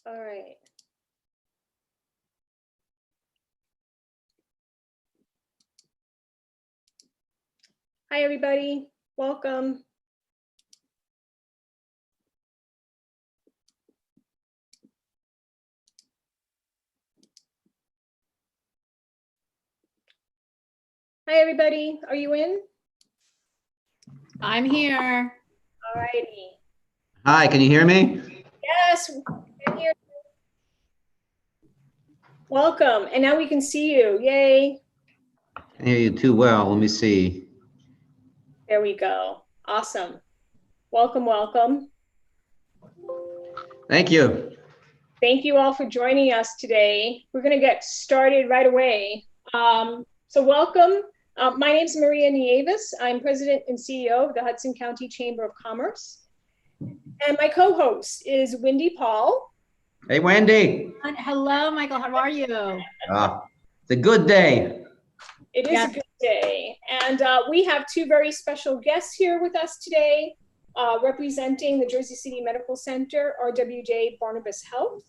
All right. Hi, everybody. Welcome. Hi, everybody. Are you in? I'm here. All righty. Hi, can you hear me? Yes, I'm here. Welcome. And now we can see you. Yay. I can hear you too well. Let me see. There we go. Awesome. Welcome, welcome. Thank you. Thank you all for joining us today. We're going to get started right away. So welcome. My name is Maria Nieves. I'm President and CEO of the Hudson County Chamber of Commerce. And my co-host is Wendy Paul. Hey, Wendy. Hello, Michael. How are you? It's a good day. It is a good day. And we have two very special guests here with us today, representing the Jersey City Medical Center, RWJ Barnabas Health,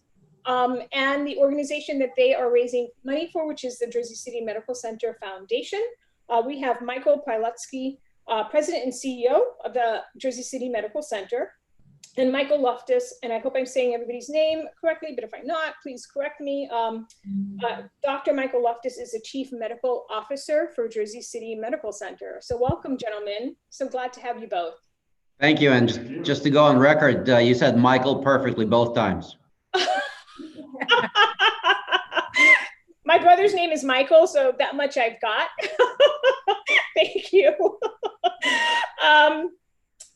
and the organization that they are raising money for, which is the Jersey City Medical Center Foundation. We have Michael Pilutsky, President and CEO of the Jersey City Medical Center, and Michael Loftus, and I hope I'm saying everybody's name correctly, but if I'm not, please correct me. Dr. Michael Loftus is the Chief Medical Officer for Jersey City Medical Center. So welcome, gentlemen. So glad to have you both. Thank you. And just to go on record, you said Michael perfectly both times. My brother's name is Michael, so that much I've got. Thank you.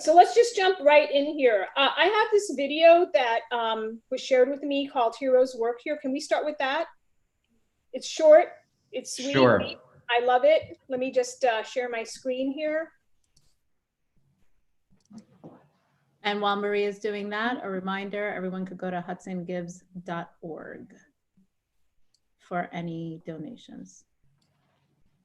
So let's just jump right in here. I have this video that was shared with me called Heroes Work Here. Can we start with that? It's short, it's sweet. Sure. I love it. Let me just share my screen here. And while Maria is doing that, a reminder, everyone could go to HudsonGives.org for any donations.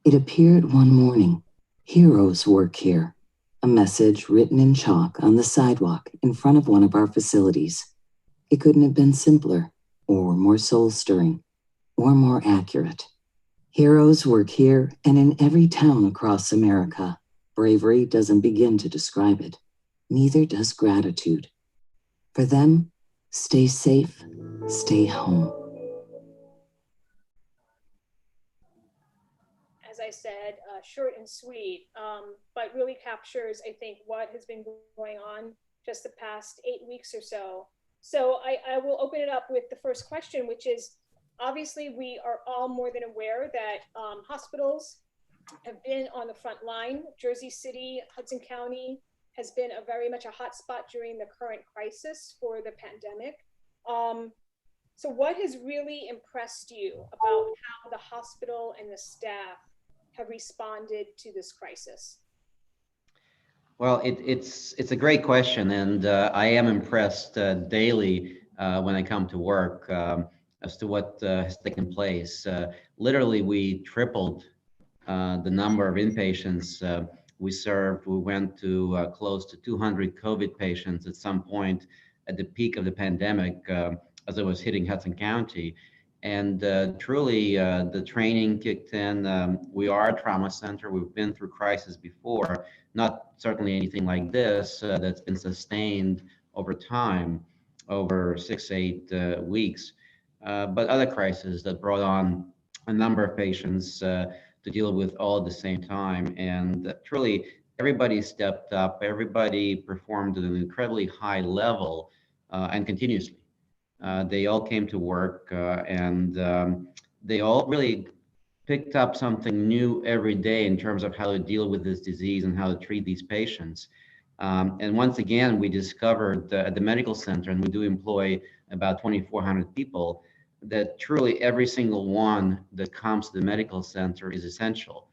It appeared one morning. Heroes work here. A message written in chalk on the sidewalk in front of one of our facilities. It couldn't have been simpler, or more soul-stirring, or more accurate. Heroes work here and in every town across America. Bravery doesn't begin to describe it. Neither does gratitude. For them, stay safe, stay home. As I said, short and sweet, but really captures, I think, what has been going on just the past 8 weeks or so. So I will open it up with the first question, which is, obviously, we are all more than aware that hospitals have been on the front line. Jersey City, Hudson County has been very much a hot spot during the current crisis for the pandemic. So what has really impressed you about how the hospital and the staff have responded to this crisis? Well, it's a great question, and I am impressed daily when I come to work as to what has taken place. Literally, we tripled the number of inpatients we served. We went to close to 200 COVID patients at some point at the peak of the pandemic as it was hitting Hudson County. And truly, the training kicked in. We are a trauma center. We've been through crisis before, not certainly anything like this that's been sustained over time, over 6-8 weeks, but other crises that brought on a number of patients to deal with all at the same time. And truly, everybody stepped up. Everybody performed at an incredibly high level and continuously. They all came to work and they all really picked up something new every day in terms of how to deal with this disease and how to treat these patients. And once again, we discovered at the medical center, and we do employ about 2,400 people, that truly every single one that comes to the medical center is essential.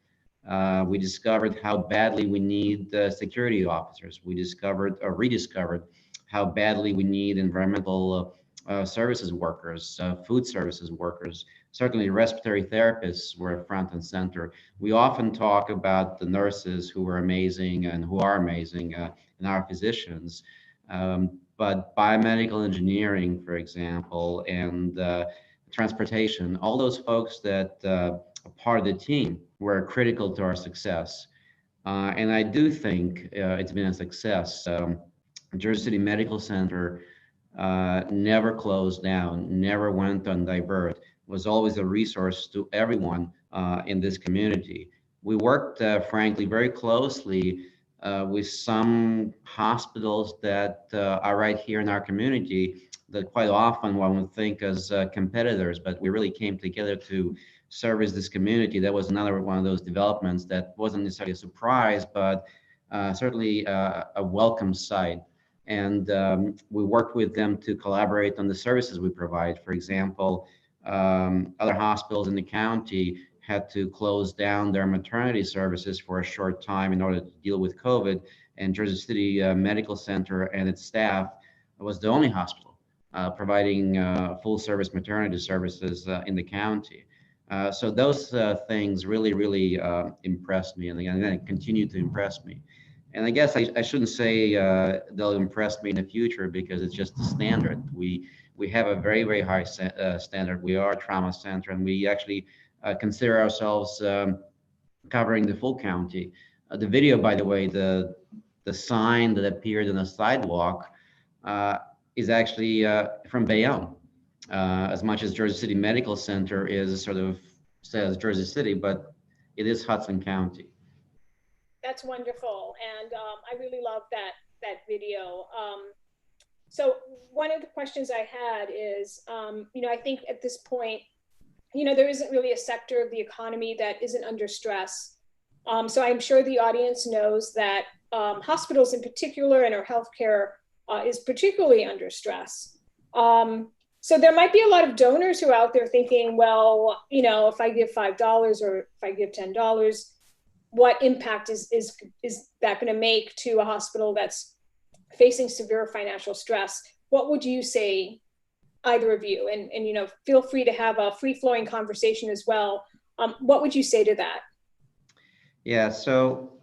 We discovered how badly we need security officers. We discovered or rediscovered how badly we need environmental services workers, food services workers. Certainly respiratory therapists were front and center. We often talk about the nurses who were amazing and who are amazing and our physicians. but biomedical engineering, for example, and transportation, all those folks that are part of the team were critical to our success. And I do think it's been a success. Jersey City Medical Center never closed down, never went on divert, was always a resource to everyone in this community. We worked, frankly, very closely with some hospitals that are right here in our community that quite often one would think as competitors, but we really came together to service this community. That was another one of those developments that wasn't necessarily a surprise, but certainly a welcome sight. And we worked with them to collaborate on the services we provide. For example, other hospitals in the county had to close down their maternity services for a short time in order to deal with COVID. And Jersey City Medical Center and its staff was the only hospital providing full service maternity services in the county. So those things really impressed me, and again, continue to impress me. And I guess I shouldn't say they'll impress me in the future because it's just the standard. We have a very high standard. We are a trauma center, and we actually consider ourselves covering the full county. The video, by the way, the sign that appeared on the sidewalk is actually from Bayonne. As much as Jersey City Medical Center is sort of says Jersey City, but it is Hudson County. That's wonderful, and I really love that video. So one of the questions I had is, I think at this point, there isn't really a sector of the economy that isn't under stress. So I'm sure the audience knows that hospitals in particular and our healthcare is particularly under stress. So there might be a lot of donors who are out there thinking, well, if I give $5 or if I give $10, what impact is that going to make to a hospital that's facing severe financial stress? What would you say, either of you? And feel free to have a free-flowing conversation as well. What would you say to that? Yeah, so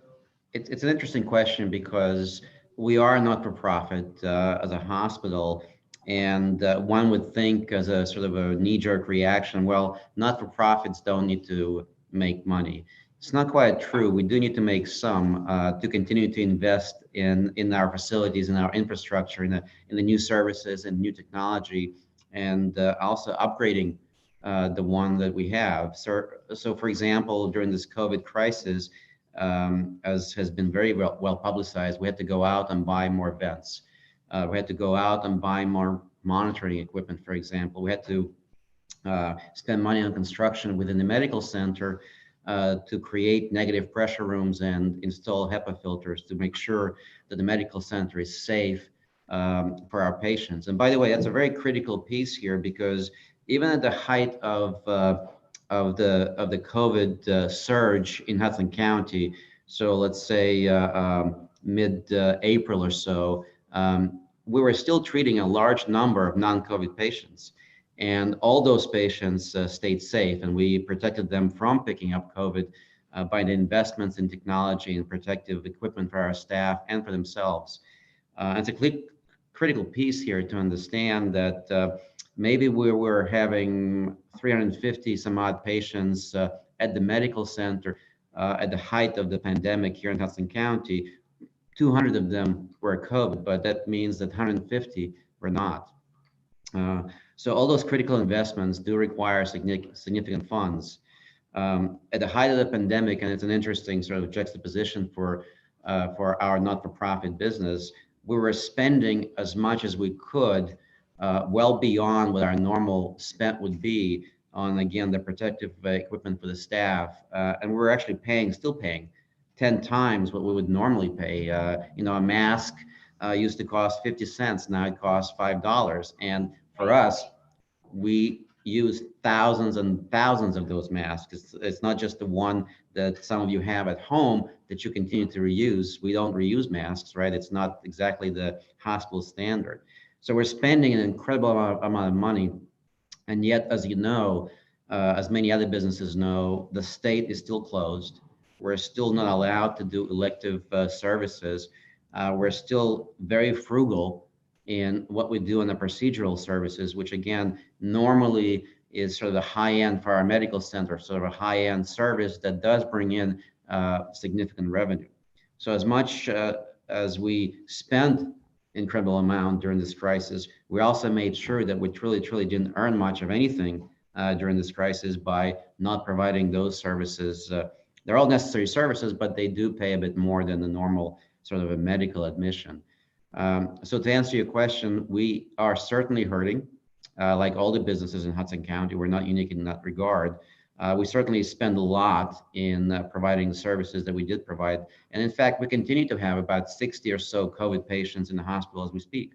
it's an interesting question because we are a not-for-profit as a hospital, and one would think as a sort of a knee-jerk reaction, well, not-for-profits don't need to make money. It's not quite true. We do need to make some to continue to invest in our facilities, in our infrastructure, in the new services and new technology, and also upgrading the one that we have. So for example, during this COVID crisis, as has been very well publicized, we had to go out and buy more vents. We had to go out and buy more monitoring equipment, for example. We had to spend money on construction within the medical center to create negative pressure rooms and install HEPA filters to make sure that the medical center is safe for our patients. And by the way, that's a very critical piece here because even at the height of the COVID surge in Hudson County, so let's say mid-April or so, we were still treating a large number of non-COVID patients. And all those patients stayed safe, and we protected them from picking up COVID by the investments in technology and protective equipment for our staff and for themselves. It's a critical piece here to understand that maybe we were having 350 some odd patients at the medical center at the height of the pandemic here in Hudson County. 200 of them were COVID, but that means that 150 were not. So all those critical investments do require significant funds. At the height of the pandemic, and it's an interesting sort of juxtaposition for our not-for-profit business, we were spending as much as we could, well beyond what our normal spend would be on, again, the protective equipment for the staff. And we're actually still paying 10 times what we would normally pay. A mask used to cost 50 cents, now it costs $5. And for us, we use thousands and thousands of those masks. It's not just the one that some of you have at home that you continue to reuse. We don't reuse masks, right? It's not exactly the hospital standard. So we're spending an incredible amount of money. And yet, as you know, as many other businesses know, the state is still closed. We're still not allowed to do elective services. We're still very frugal in what we do in the procedural services, which again, normally is sort of the high end for our medical center, sort of a high end service that does bring in significant revenue. So as much as we spend incredible amount during this crisis, we also made sure that we truly didn't earn much of anything during this crisis by not providing those services. They're all necessary services, but they do pay a bit more than the normal sort of a medical admission. So to answer your question, we are certainly hurting, like all the businesses in Hudson County. We're not unique in that regard. We certainly spend a lot in providing the services that we did provide. And in fact, we continue to have about 60 or so COVID patients in the hospital as we speak.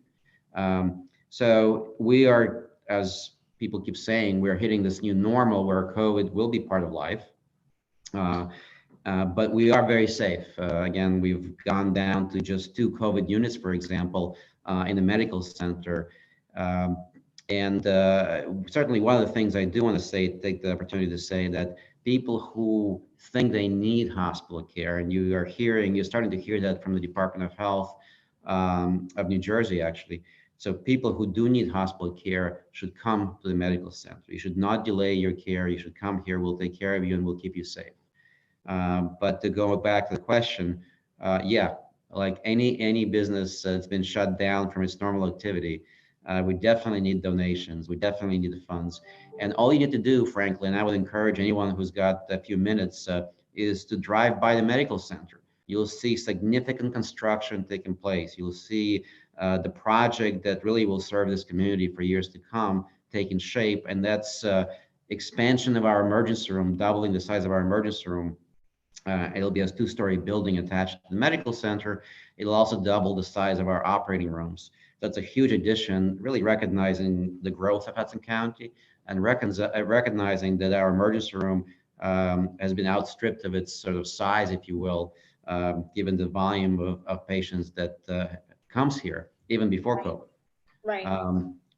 So we are, as people keep saying, we're hitting this new normal where COVID will be part of life. But we are very safe. Again, we've gone down to just 2 COVID units, for example, in the medical center. And certainly one of the things I do want to say, take the opportunity to say that people who think they need hospital care, and you're starting to hear that from the Department of Health of New Jersey, actually. So people who do need hospital care should come to the medical center. You should not delay your care. You should come here. We'll take care of you and we'll keep you safe. But to go back to the question, yeah, like any business that's been shut down from its normal activity, we definitely need donations. We definitely need the funds. And all you need to do, frankly, and I would encourage anyone who's got a few minutes, is to drive by the medical center. You'll see significant construction taking place. You'll see the project that really will serve this community for years to come taking shape. And that's expansion of our emergency room, doubling the size of our emergency room. It'll be a 2-story building attached to the medical center. It'll also double the size of our operating rooms. That's a huge addition, really recognizing the growth of Hudson County and recognizing that our emergency room has been outstripped of its sort of size, if you will, given the volume of patients that comes here, even before COVID. Right.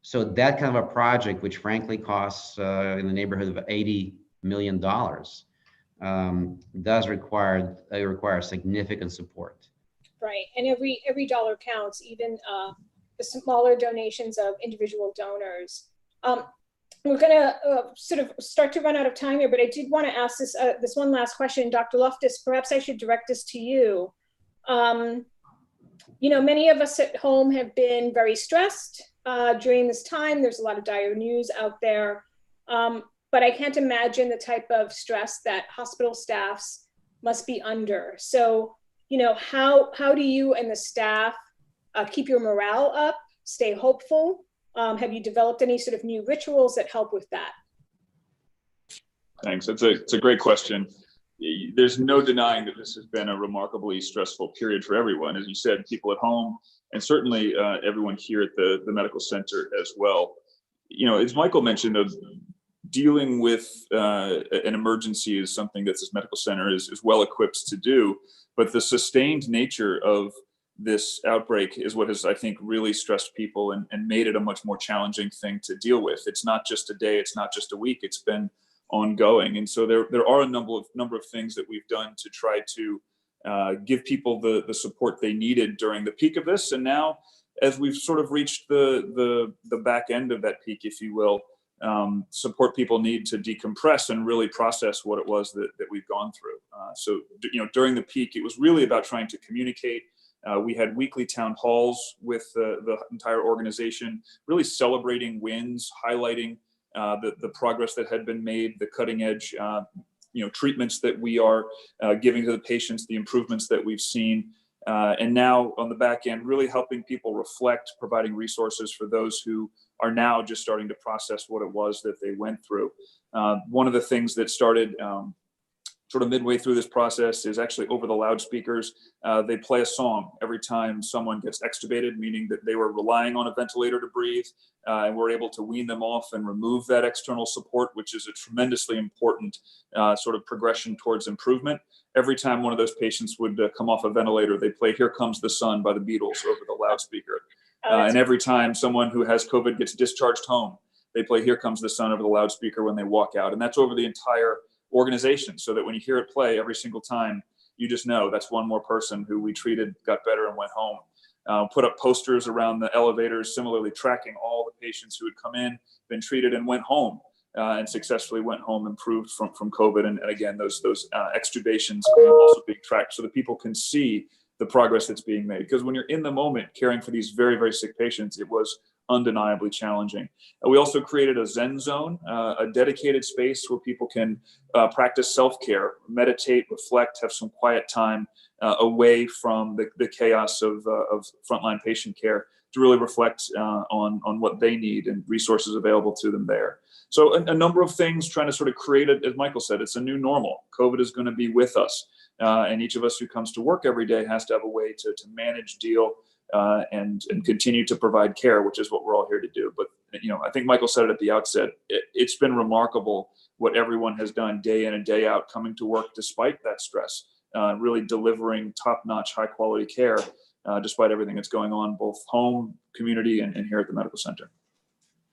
So that kind of a project, which frankly costs in the neighborhood of $80 million, does require significant support. Right, and every dollar counts, even the smaller donations of individual donors. We're going to sort of start to run out of time here, but I did want to ask this one last question, Dr. Loftus. Perhaps I should direct this to you. You know, many of us at home have been very stressed during this time. There's a lot of dire news out there. But I can't imagine the type of stress that hospital staffs must be under. So, you know, how do you and the staff keep your morale up, stay hopeful? Have you developed any sort of new rituals that help with that? Thanks. It's a great question. There's no denying that this has been a remarkably stressful period for everyone. As you said, people at home, and certainly everyone here at the medical center as well. You know, as Michael mentioned, dealing with an emergency is something that this medical center is well equipped to do, but the sustained nature of this outbreak is what has, I think, really stressed people and made it a much more challenging thing to deal with. It's not just a day, it's not just a week, it's been ongoing. And so there are a number of things that we've done to try to give people the support they needed during the peak of this. And now, as we've sort of reached the back end of that peak, if you will, support people need to decompress and really process what it was that we've gone through. So, you know, during the peak, it was really about trying to communicate. We had weekly town halls with the entire organization, really celebrating wins, highlighting the progress that had been made, the cutting edge, you know, treatments that we are giving to the patients, the improvements that we've seen. And now on the back end, really helping people reflect, providing resources for those who are now just starting to process what it was that they went through. One of the things that started sort of midway through this process is actually over the loudspeakers. They play a song every time someone gets extubated, meaning that they were relying on a ventilator to breathe, and we're able to wean them off and remove that external support, which is a tremendously important sort of progression towards improvement. Every time one of those patients would come off a ventilator, they play "Here Comes the Sun" by the Beatles over the loudspeaker. And every time someone who has COVID gets discharged home, they play "Here Comes the Sun" over the loudspeaker when they walk out. And that's over the entire organization, so that when you hear it play every single time, you just know that's one more person who we treated, got better, and went home. put up posters around the elevators, similarly tracking all the patients who had come in, been treated, and went home. And successfully went home improved from COVID. And again, those extubations also being tracked so that people can see the progress that's being made. Because when you're in the moment caring for these very, very sick patients, it was undeniably challenging. We also created a Zen zone, a dedicated space where people can practice self-care, meditate, reflect, have some quiet time away from the chaos of frontline patient care, to really reflect on what they need and resources available to them there. So a number of things, trying to sort of create it, as Michael said, it's a new normal. COVID is going to be with us. And each of us who comes to work every day has to have a way to manage, deal, and continue to provide care, which is what we're all here to do. But, I think Michael said it at the outset, it's been remarkable what everyone has done day in and day out, coming to work despite that stress, really delivering top-notch, high-quality care, despite everything that's going on, both home, community, and here at the medical center.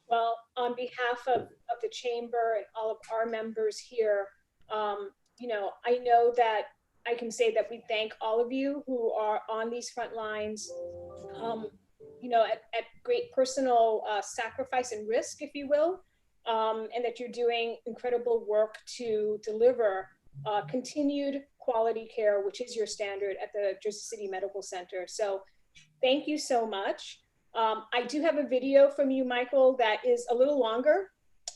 Well, on behalf of the chamber and all of our members here, I know that I can say that we thank all of you who are on these front lines, at great personal sacrifice and risk, if you will, and that you're doing incredible work to deliver continued quality care, which is your standard at the Jersey City Medical Center. So thank you so much. I do have a video from you, Michael, that is a little longer,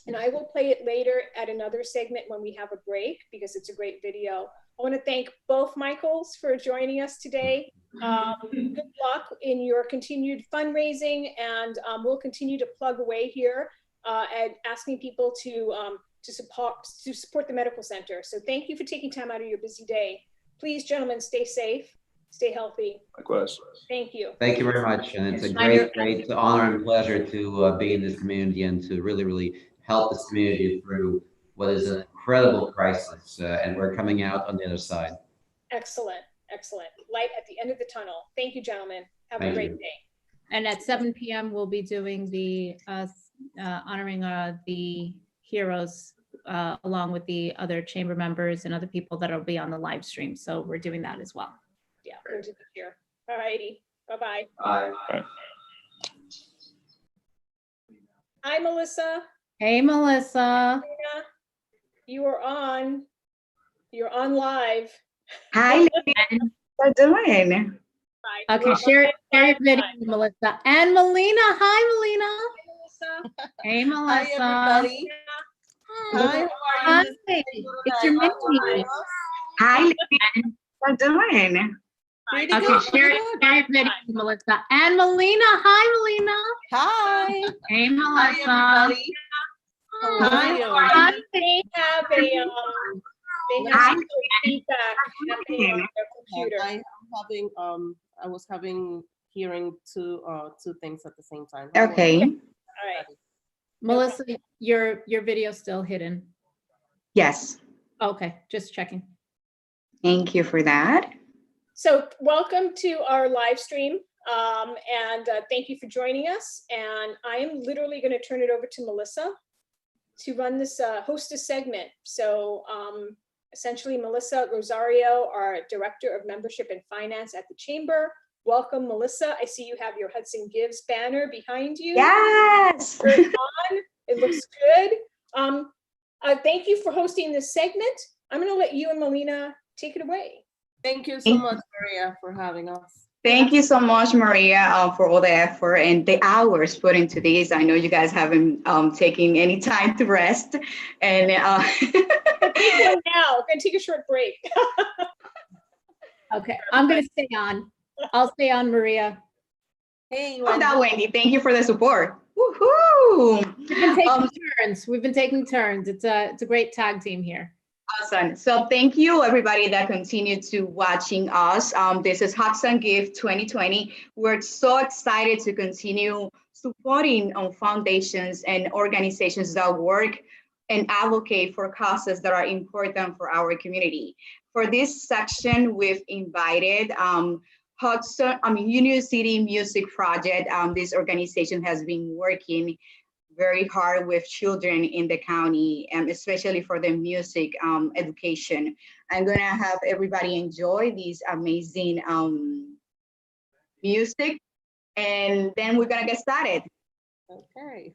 and I will play it later at another segment when we have a break, because it's a great video. I want to thank both Michaels for joining us today. Good luck in your continued fundraising, and we'll continue to plug away here and asking people to support the medical center. So thank you for taking time out of your busy day. Please, gentlemen, stay safe. Stay healthy. Likewise. Thank you. Thank you very much. And it's a great honor and pleasure to be in this community and to really, really help this community through what is an incredible crisis. And we're coming out on the other side. Excellent. Excellent. Light at the end of the tunnel. Thank you, gentlemen. Have a great day. And at 7 p.m. we'll be doing the honoring the heroes along with the other chamber members and other people that will be on the live stream. So we're doing that as well. Yeah, we'll do it here. All righty. Bye-bye. Bye. Hi, Melissa. Hey, Melissa. You are on. You're on live. Hi, what are you doing? Hi. Okay, share your video, Melissa. And Melina. Hi, Melina. Hi, Melissa. Hey, Melissa. Hi, everybody. Hi, how are you? Hi. It's your Minnie. Hi, what are you doing? Pretty Okay, good, share pretty your good. video, Melissa. And Melina. Hi, Melina. Hi. Hey, Hi, Melissa. everybody. How are Hi. you? Hi. They have some feedback happening on their computer. I was hearing two things at the same time. Okay. All right. Melissa, your video's still hidden. Yes. Okay, just checking. Thank you for that. So welcome to our live stream, and thank you for joining us. And I am literally going to turn it over to Melissa to run this, host a segment. So essentially, Melissa Rosario, our Director of Membership and Finance at the Chamber. Welcome, Melissa. I see you have your Hudson Gives banner behind you. Yes. It's on. It looks good. Thank you for hosting this segment. I'm going to let you and Melina take it away. Thank you so much, Maria, for having us. Thank you so much, Maria, for all the effort and the hours put into this. I know you guys haven't taken any time to rest. And Now, we're going to take a short break. Okay, I'm going to stay on. I'll stay on, Maria. Hey, oh, that Wendy, thank you for the support. Woohoo! We've been taking turns. We've been taking turns. It's a great tag team here. Awesome. So thank you, everybody that continued to watching us. This is HudsonGives 2020. We're so excited to continue supporting foundations and organizations that work and advocate for causes that are important for our community. For this section, we've invited Union City Music Project. This organization has been working very hard with children in the county, and especially for the music education. I'm gonna have everybody enjoy this amazing music and then we're gonna get started. Okay.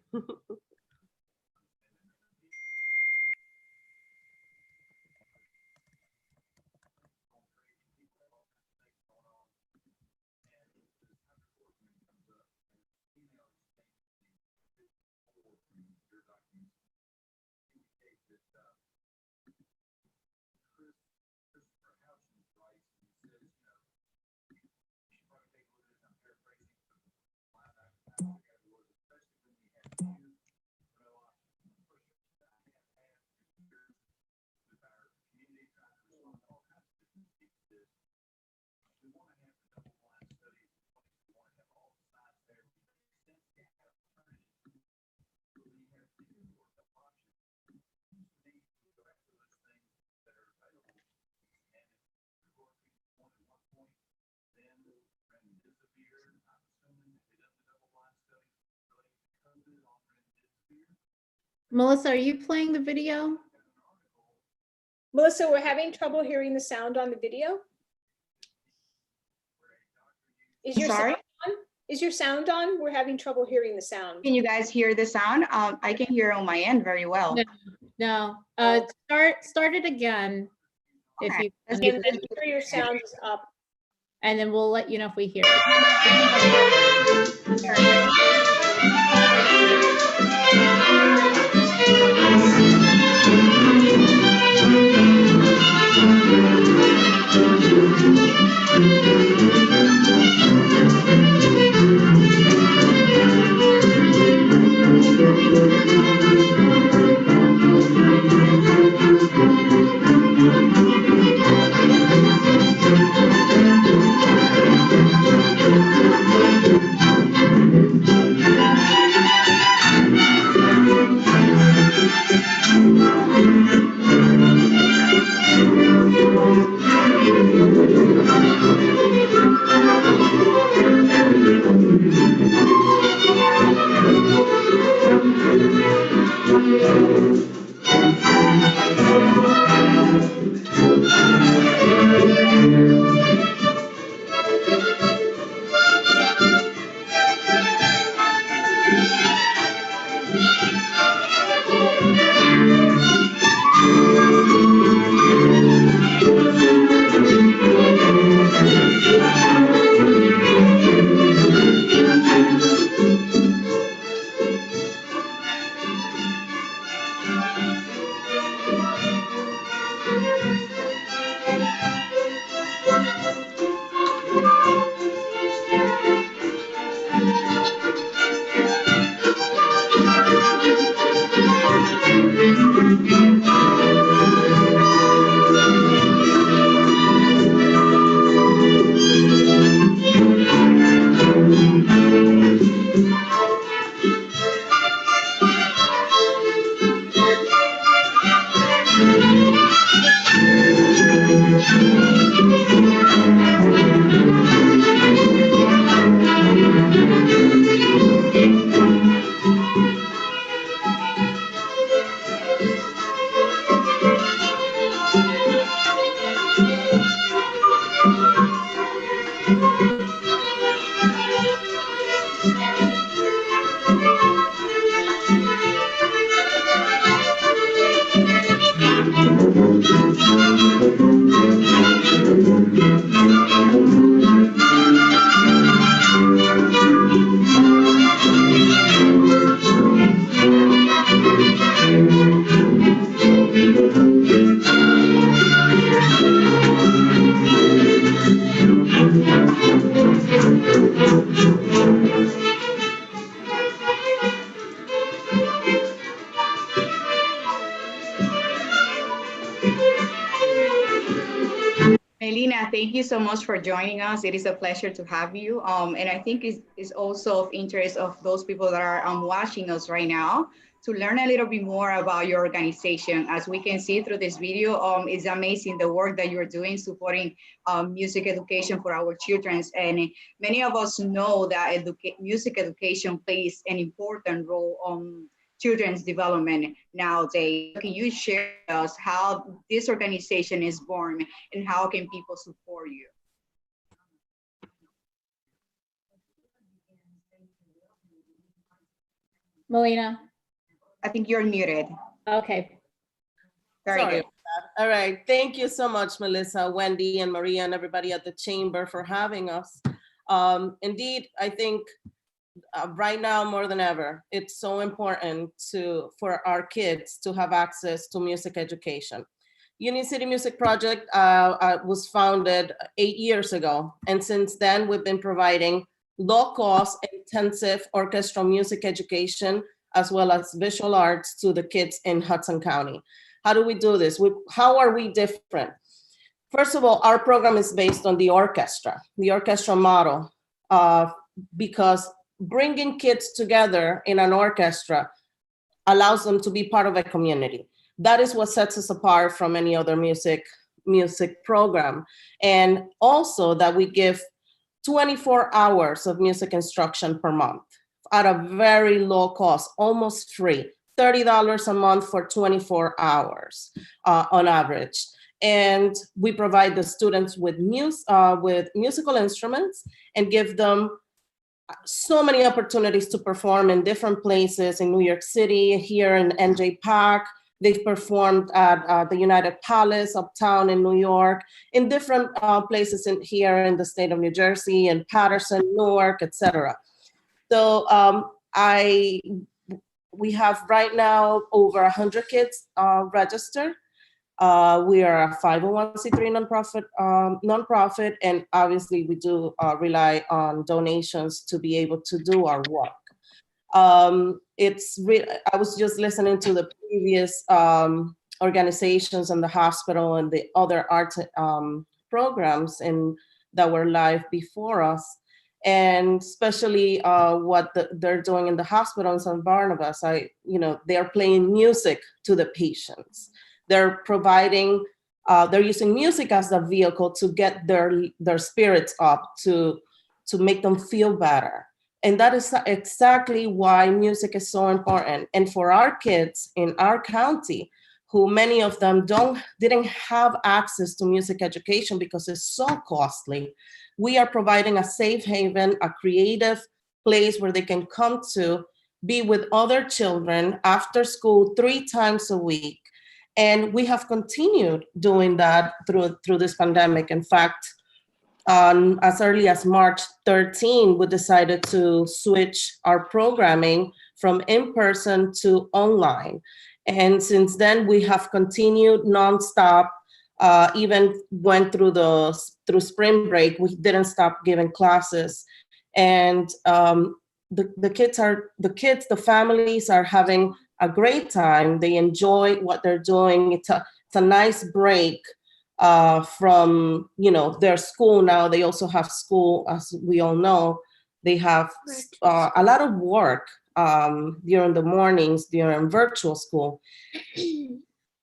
Melissa, are you playing the video? Melissa, we're having trouble hearing the sound on the video. Is your Sorry? sound on? Is your sound on? We're having trouble hearing the sound. Can you guys hear the sound? I can hear on my end very well. No. Start it again. If Okay, you let's And give then sure your sound is up. and then we'll let you know if we hear it. Perfect. Melina, thank you so much for joining us. It is a pleasure to have you. And I think it's also of interest of those people that are watching us right now to learn a little bit more about your organization. As we can see through this video, it's amazing the work that you're doing supporting music education for our children. And many of us know that music education plays an important role on children's development nowadays. Can you share with us how this organization is born and how can people support you? Melina? I think you're muted. Okay. Very Sorry good. about that. All right. Thank you so much, Melissa, Wendy, and Maria, and everybody at the chamber for having us. Indeed, I think right now more than ever, it's so important for our kids to have access to music education. Union City Music Project was founded 8 years ago, and since then we've been providing low-cost, intensive orchestral music education as well as visual arts to the kids in Hudson County. How do we do this? How are we different? First of all, our program is based on the orchestra model, because bringing kids together in an orchestra allows them to be part of a community. That is what sets us apart from any other music program. And also that we give 24 hours of music instruction per month at a very low cost, almost free, $30 a month for 24 hours on average. And we provide the students with musical instruments and give them so many opportunities to perform in different places in New York City, here in NJ Park. They've performed at the United Palace uptown in New York, in different places here in the state of New Jersey, in Patterson, Newark, etc. So we have right now over 100 kids registered. We are a 501c3 nonprofit, and obviously we do rely on donations to be able to do our work. I was just listening to the previous organizations and the hospital and the other art programs that were live before us, and especially what they're doing in the hospital in St. Barnabas. They're playing music to the patients. They're providing, they're using music as a vehicle to get their spirits up, to make them feel better. And that is exactly why music is so important. And for our kids in our county, who many of them didn't have access to music education because it's so costly, we are providing a safe haven, a creative place where they can come to be with other children after school 3 times a week. And we have continued doing that through this pandemic. In fact, as early as March 13, we decided to switch our programming from in-person to online. And since then, we have continued nonstop, even went through spring break. We didn't stop giving classes. And the families are having a great time. They enjoy what they're doing. It's a nice break from their school. Now they also have school, as we all know. They have a lot of work during the mornings during virtual school,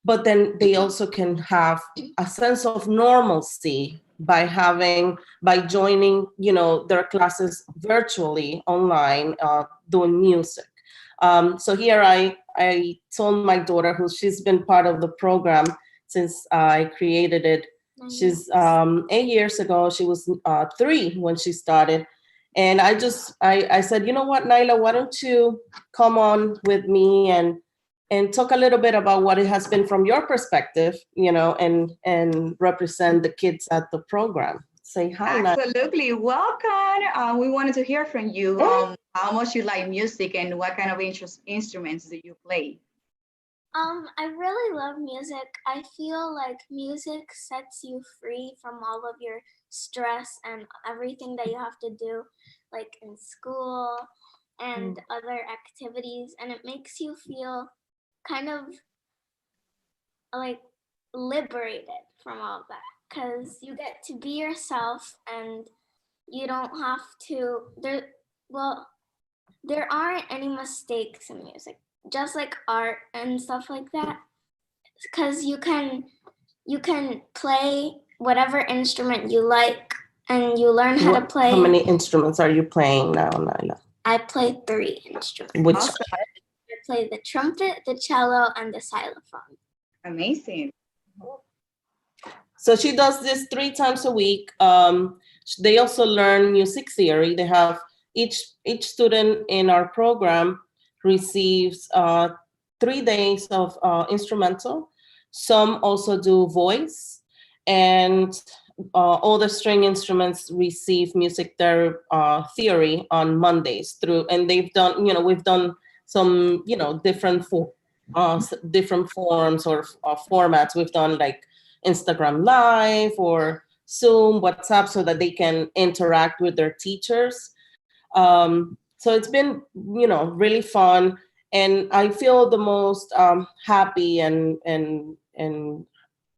but then they also can have a sense of normalcy by joining their classes virtually online, doing music. So here I told my daughter, she's been part of the program since I created it. She's 8 years ago. She was 3 when she started. And I said, you know what, Nyla, why don't you come on with me and talk a little bit about what it has been from your perspective, and represent the kids at the program. Say hi, Nyla. Absolutely. Welcome. We wanted to hear from you. How much you like music and what kind of instruments do you play? I really love music. I feel like music sets you free from all of your stress and everything that you have to do, like in school and other activities, and it makes you feel kind of like liberated from all of that, because you get to be yourself and you don't have to, there aren't any mistakes in music, just like art and stuff like that, because you can play whatever instrument you like and you learn how to play. How many instruments are you playing now, Nyla? I play 3 instruments. Which? Awesome. I play the trumpet, the cello, and the xylophone. Amazing. So she does this 3 times a week. They also learn music theory. They have each student in our program receives 3 days of instrumental. Some also do voice, and all the string instruments receive music theory on Mondays through, and they've done, we've done some, different different forms or formats. We've done like Instagram Live or Zoom, WhatsApp, so that they can interact with their teachers. So it's been, really fun, and I feel the most happy and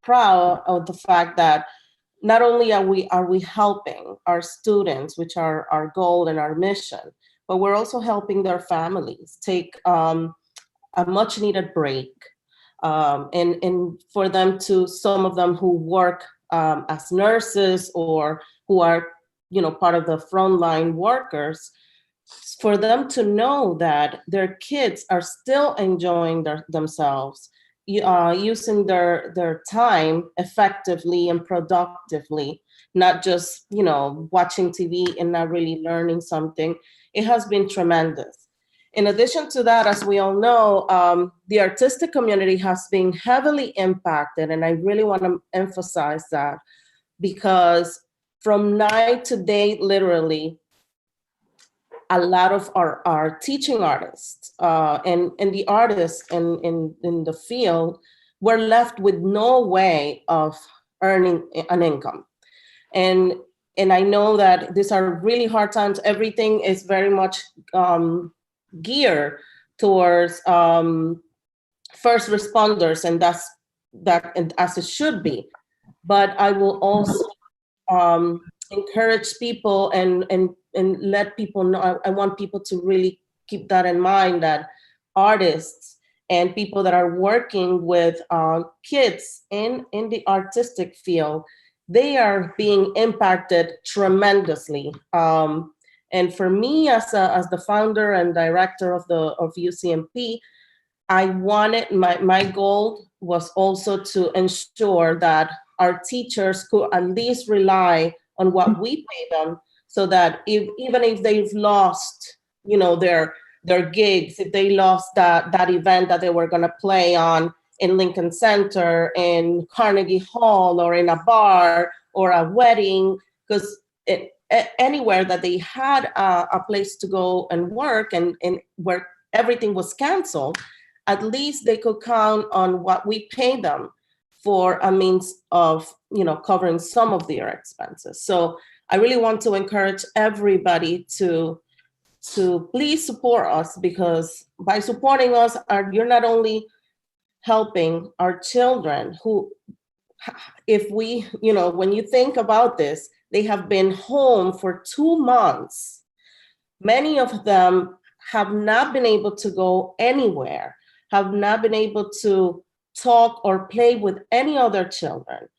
proud of the fact that not only are we helping our students, which are our goal and our mission, but we're also helping their families take a much needed break, and for them to, some of them who work as nurses or who are, part of the frontline workers, for them to know that their kids are still enjoying themselves, using their time effectively and productively, not just, watching TV and not really learning something. It has been tremendous. In addition to that, as we all know, the artistic community has been heavily impacted, and I really want to emphasize that, because from night to day, literally, a lot of our teaching artists and the artists in the field were left with no way of earning an income. And I know that these are really hard times. Everything is very much geared towards first responders, and and as it should be. But I will also encourage people and let people know. I want people to really keep that in mind, that artists and people that are working with kids in the artistic field, they are being impacted tremendously. And for me, as the founder and director of UCMP, I wanted, my goal was also to ensure that our teachers could at least rely on what we pay them, so that even if they've lost, their gigs, if they lost that event that they were going to play on in Lincoln Center, in Carnegie Hall, or in a bar or a wedding, because anywhere that they had a place to go and work, and where everything was canceled, at least they could count on what we pay them for a means of, covering some of their expenses. So I really want to encourage everybody to please support us, because by supporting us, you're not only helping our children who, if we, when you think about this, they have been home for 2 months. Many of them have not been able to go anywhere, have not been able to talk or play with any other children.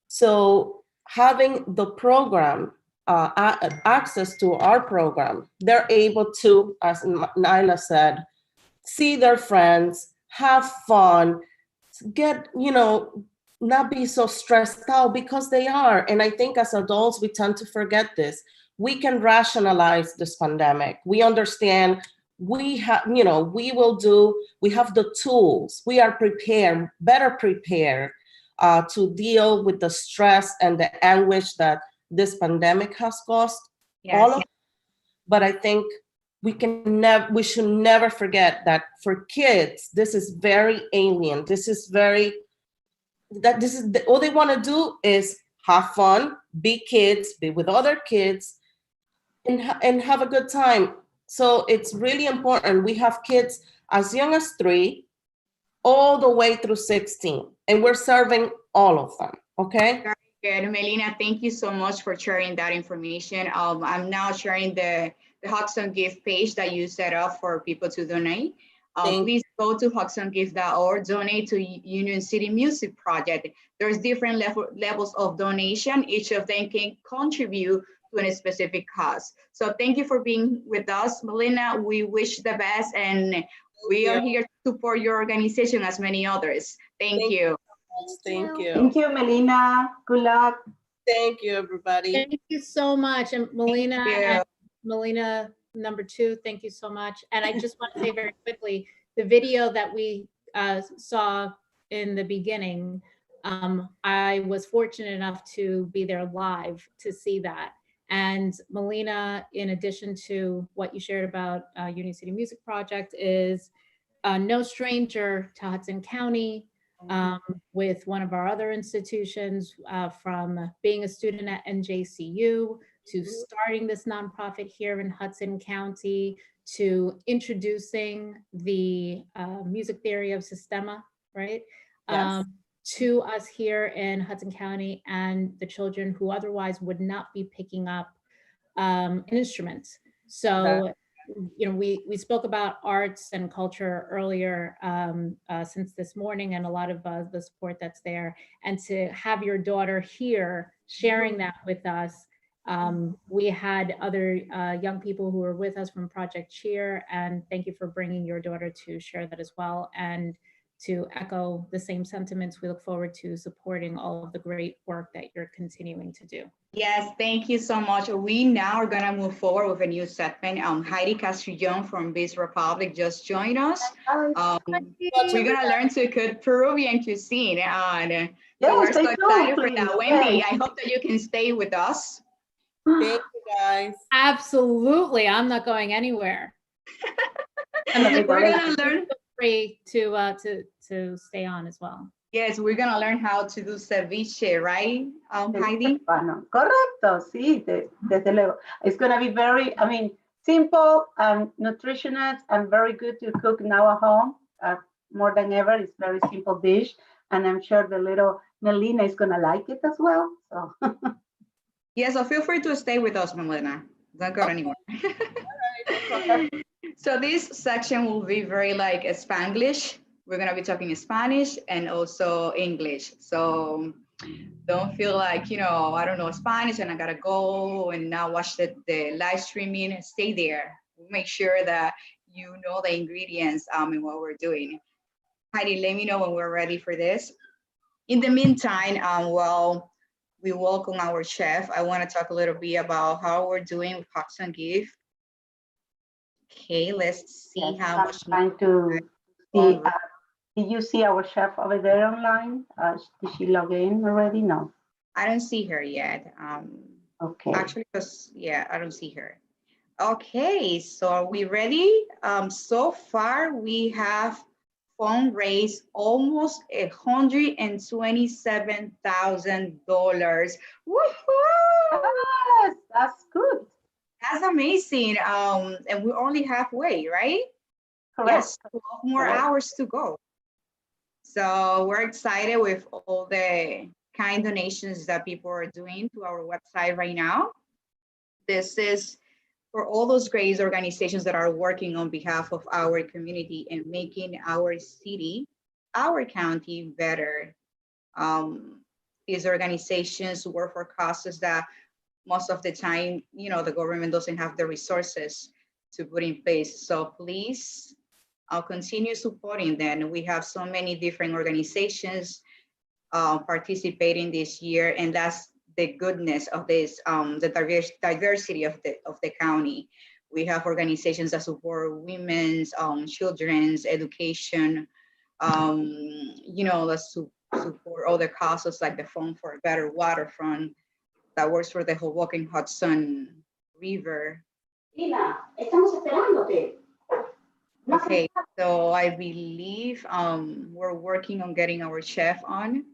So having the program, access to our program, they're able to, as Nyla said, see their friends, have fun, get, not be so stressed out, because they are. And I think as adults, we tend to forget this. We can rationalize this pandemic. We understand we have, we have the tools. We are prepared, better prepared to deal with the stress and the anguish that this pandemic has caused. Yes. All of. But I think we should never forget that for kids, this is very alien. This is all they want to do is have fun, be kids, be with other kids, and have a good time. So it's really important. We have kids as young as 3 all the way through 16, and we're serving all of them. Okay. Very good, Melina. Thank you so much for sharing that information. I'm now sharing the Hudson Gift page that you set up for people to donate. Please go to HudsonGives.org, donate to Union City Music Project. There's different levels of donation. Each of them can contribute to a specific cause. So thank you for being with us, Melina. We wish the best, and we are here to support your organization as many others. Thank you. Thank you. Thank you, Melina. Good luck. Thank you, everybody. Thank you so much. And Melina number 2, thank you so much. And I just want to say very quickly, the video that we saw in the beginning, I was fortunate enough to be there live to see that. And Melina, in addition to what you shared about Union City Music Project, is no stranger to Hudson County, with one of our other institutions, from being a student at NJCU to starting this nonprofit here in Hudson County, to introducing the music theory of Sistema, right? Yes. To us here in Hudson County and the children who otherwise would not be picking up an instrument. So, you know, we spoke about arts and culture earlier since this morning, and a lot of the support that's there. And to have your daughter here sharing that with us, we had other young people who were with us from Project Cheer, and thank you for bringing your daughter to share that as well. And to echo the same sentiments, we look forward to supporting all of the great work that you're continuing to do. Yes, thank you so much. We now are gonna move forward with a new segment. Heidi Castrillon from Biz Republic just joined us. We're gonna learn to cook Peruvian cuisine, and so we're so excited for that. Wendy, I hope that you can stay with us. Thank you, guys. Absolutely, I'm not going anywhere. And We're gonna learn. Feel free to stay on as well. Yes, we're gonna learn how to do ceviche, right, Heidi? Correcto, sí, desde luego. It's gonna be very, I mean, simple and nutritious and very good to cook now at home. More than ever, it's very simple dish, and I'm sure the little Melina is gonna like it as well. So. Yeah, so feel free to stay with us, Melina. Don't go anywhere. So this section will be very like Spanglish. We're gonna be talking Spanish and also English. So don't feel like, you know, I don't know Spanish and I gotta go and now watch the live streaming. Stay there. We'll make sure that you know the ingredients in what we're doing. Heidi, let me know when we're ready for this. In the meantime, while we welcome our chef, I want to talk a little bit about how we're doing with HudsonGives. Okay, let's see how much. Trying to see. Did you see our chef over there online? Did she log in already? No. I don't see her yet. Okay. Actually, yeah, I don't see her. Okay, so are we ready? So far, we have fundraised almost $127,000. Woohoo! Yes, that's good. That's amazing. And we're only halfway, right? Correct. Yes, 12 more hours to go. So we're excited with all the kind donations that people are doing to our website right now. This is for all those great organizations that are working on behalf of our community and making our city, our county better. These organizations work for causes that most of the time, you know, the government doesn't have the resources to put in place. So please, I'll continue supporting them. We have so many different organizations participating this year, and that's the goodness of this, the diversity of the county. We have organizations that support women's, children's education, you know, that support other causes like the Fund for a Better Waterfront that works for the Hoboken Hudson River. Ina, estamos esperándote. Okay, so I believe we're working on getting our chef on.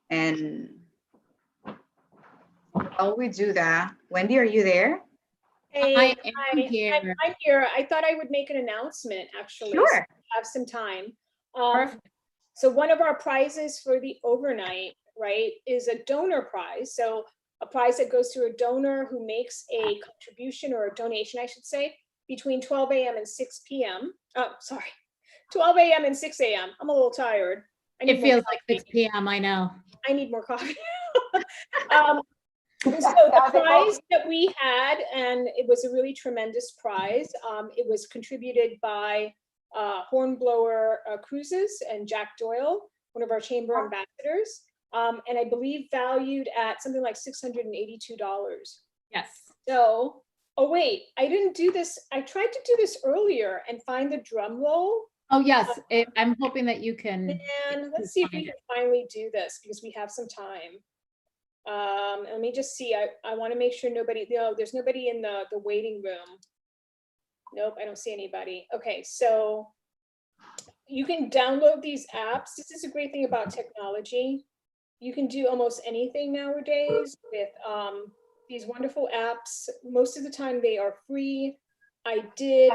And while we do that, Wendy, are you there? Hey, I'm here. I'm here. I thought I would make an announcement, actually. Sure. So we have some time. Perfect. So one of our prizes for the overnight, right, is a donor prize. So a prize that goes to a donor who makes a contribution or a donation, I should say, between 12 a.m. and 6 p.m. Oh, sorry, 12 a.m. and 6 a.m. I'm a little tired. It feels like 6 p.m. I know. I need more coffee. So the prize that we had, and it was a really tremendous prize. It was contributed by Hornblower Cruises and Jack Doyle, one of our chamber ambassadors, and I believe valued at something like $682. Yes. So Oh, wait, I didn't do this. I tried to do this earlier and find the drum roll. Oh, yes, I'm hoping that you can. And let's see if we can finally do this because we have some time. Let me just see. I want to make sure nobody, no, there's nobody in the waiting room. Nope, I don't see anybody. Okay, so you can download these apps. This is a great thing about technology. You can do almost anything nowadays with these wonderful apps. Most of the time they are free. I did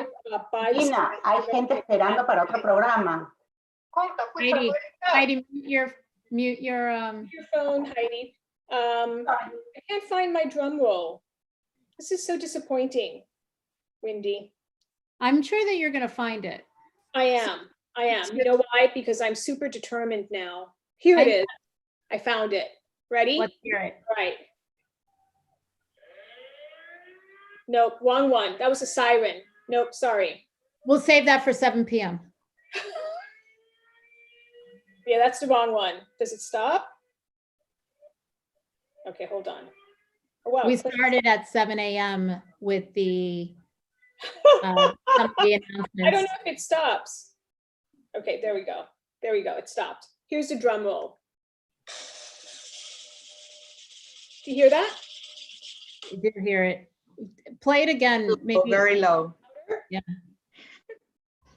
buy some. Gina, hay gente esperando para otro programa. Heidi, mute your phone, Heidi. I can't find my drum roll. This is so disappointing, Wendy. I'm sure that you're gonna find it. I am. You know why? Because I'm super determined now. Here it is. I found it. Ready? Let's hear it. All right. Nope, wrong one. That was a siren. Nope, sorry. We'll save that for 7 p.m. Yeah, that's the wrong one. Does it stop? Okay, hold on. Oh, wow. We started at 7 a.m. with the some of the announcements. I don't know if it stops. Okay, there we go. There we go. It stopped. Here's the drum roll. Do you hear that? You did hear it. Play it again. Maybe very low. Yeah.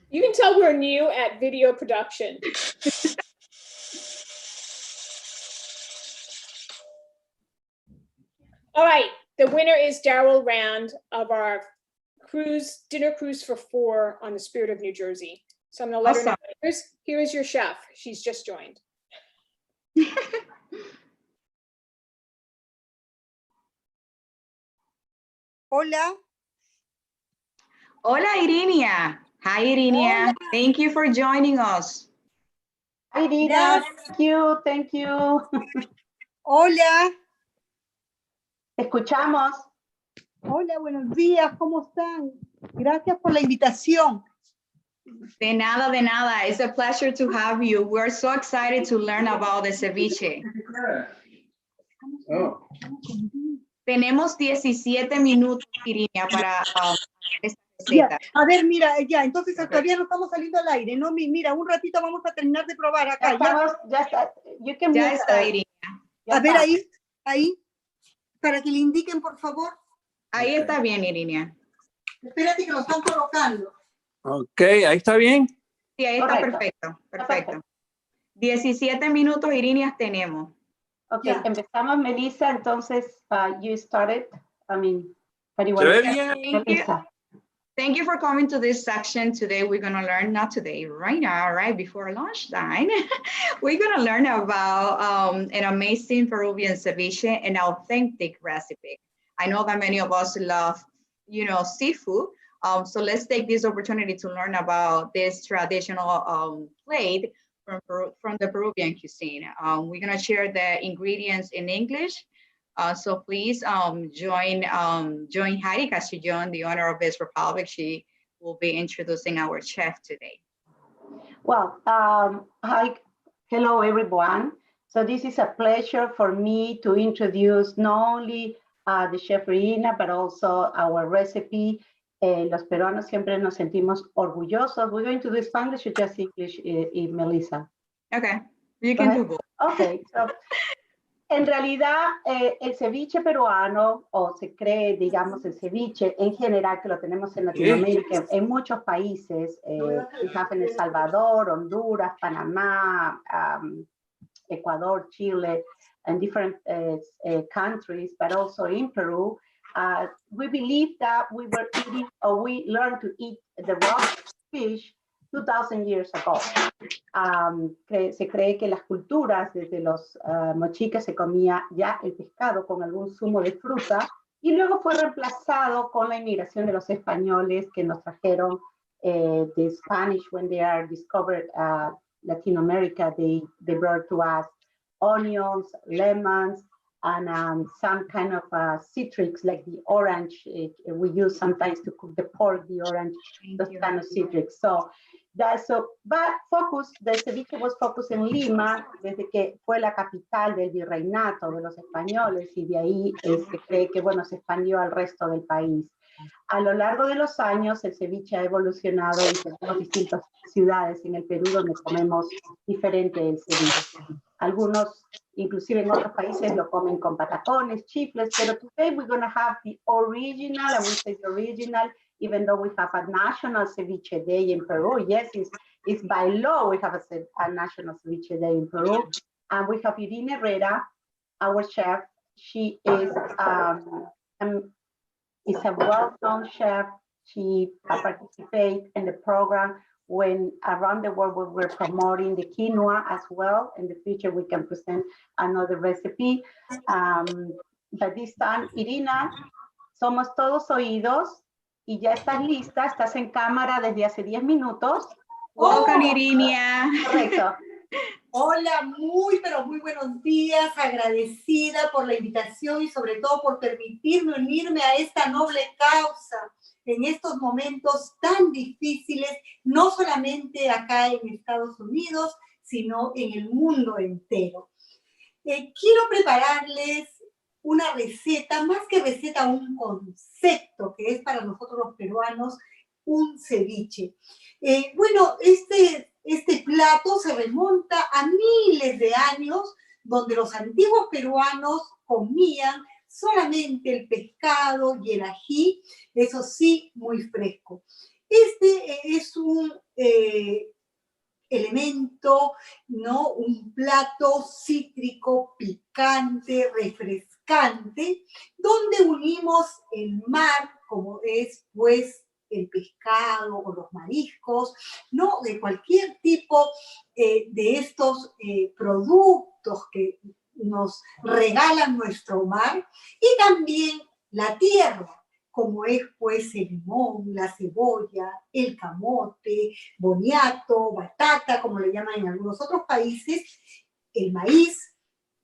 You can tell we're new at video production. All right, the winner is Daryl Rand of our dinner cruise for 4 on the Spirit of New Jersey. So I'm gonna let her know. Here is your chef. She's just joined. Hola. Hola, Irinia. Hi, Irinia. Hola. Thank you for joining us. Hi, Dina. Thank you. Hola. Te escuchamos. Hola, buenos días. ¿Cómo están? Gracias por la invitación. De nada, de nada. It's a pleasure to have you. We're so excited to learn about the ceviche. Oh. Tenemos 17 minutos, Irinia, para esta Ya, receta. a ver, mira, ya, entonces todavía no estamos saliendo al aire, ¿no? Mira, un ratito vamos a terminar de probar acá. Ya está. Ya está, Irinia. A ver, ahí, para que le indiquen, por favor. Ahí está bien, Irinia. Espérate que lo están colocando. Ok, ahí está bien. Sí, ahí está perfecto, perfecto. 17 minutos, Irinia, tenemos. Okay, empezamos, Melissa. Entonces, you started. I mean, Thank you for coming to this section. Today, we're going to learn, not today, right now, right before lunchtime, we're going to learn about an amazing Peruvian ceviche, an authentic recipe. I know that many of us love, seafood. So let's take this opportunity to learn about this traditional plate from the Peruvian cuisine. We're going to share the ingredients in English. So please join Heidi Castillon, the owner of this republic. She will be introducing our chef today. Well, hello everyone. So this is a pleasure for me to introduce not only the chef Irina, but also our recipe. Los peruanos siempre nos sentimos orgullosos. We're going to do Spanish or just English, Melissa? Okay, you can do both. Okay, so en realidad el ceviche peruano, o se cree, digamos, el ceviche en general, que lo tenemos en Latinoamérica, en muchos países, quizás en El Salvador, Honduras, Panamá, Ecuador, Chile, and different countries, but also in Peru. We believe that we were eating, or we learned to eat the raw fish 2,000 years ago. Se cree que las culturas, desde los mochicas, se comía ya el pescado con algún zumo de fruta, y luego fue reemplazado con la inmigración de los españoles que nos trajeron the Spanish. When they are discovered Latin America, they brought to us onions, lemons, and some kind of citrics like the orange. We use sometimes to cook the pork, the orange, those kind of citrics. So that's but the ceviche was focused in Lima desde que fue la capital del virreinato de los españoles, y de ahí se cree que, bueno, se expandió al resto del país. A lo largo de los años, el ceviche ha evolucionado y tenemos distintas ciudades en el Perú donde comemos diferente el ceviche. Algunos, inclusive en otros países, lo comen con patacones, chifles, pero today we're going to have the original, I will say the original, even though we have a national ceviche day in Peru. Yes, it's by law we have a national ceviche day in Peru. And we have Irene Herrera, our chef. She is a well-known chef. She participates in the program when around the world we're promoting the quinoa as well. In the future, we can present another recipe. But this time, Irina, somos todos oídos y ya estás lista, estás en cámara desde hace 10 minutos. Welcome, Irinia. Correcto. Hola, pero muy buenos días, agradecida por la invitación y sobre todo por permitirme unirme a esta noble causa en estos momentos tan difíciles, no solamente acá en Estados Unidos, sino en el mundo entero. Quiero prepararles una receta, más que receta, un concepto que es para nosotros los peruanos un ceviche. Bueno, este plato se remonta a miles de años, donde los antiguos peruanos comían solamente el pescado y el ají, eso sí, muy fresco. Este es un elemento, ¿no? Un plato cítrico, picante, refrescante, donde unimos el mar, como es, pues, el pescado o los mariscos, ¿no? De cualquier tipo de estos productos que nos regalan nuestro mar, y también la tierra, como es pues el limón, la cebolla, el camote, boniato, batata, como le llaman en algunos otros países, el maíz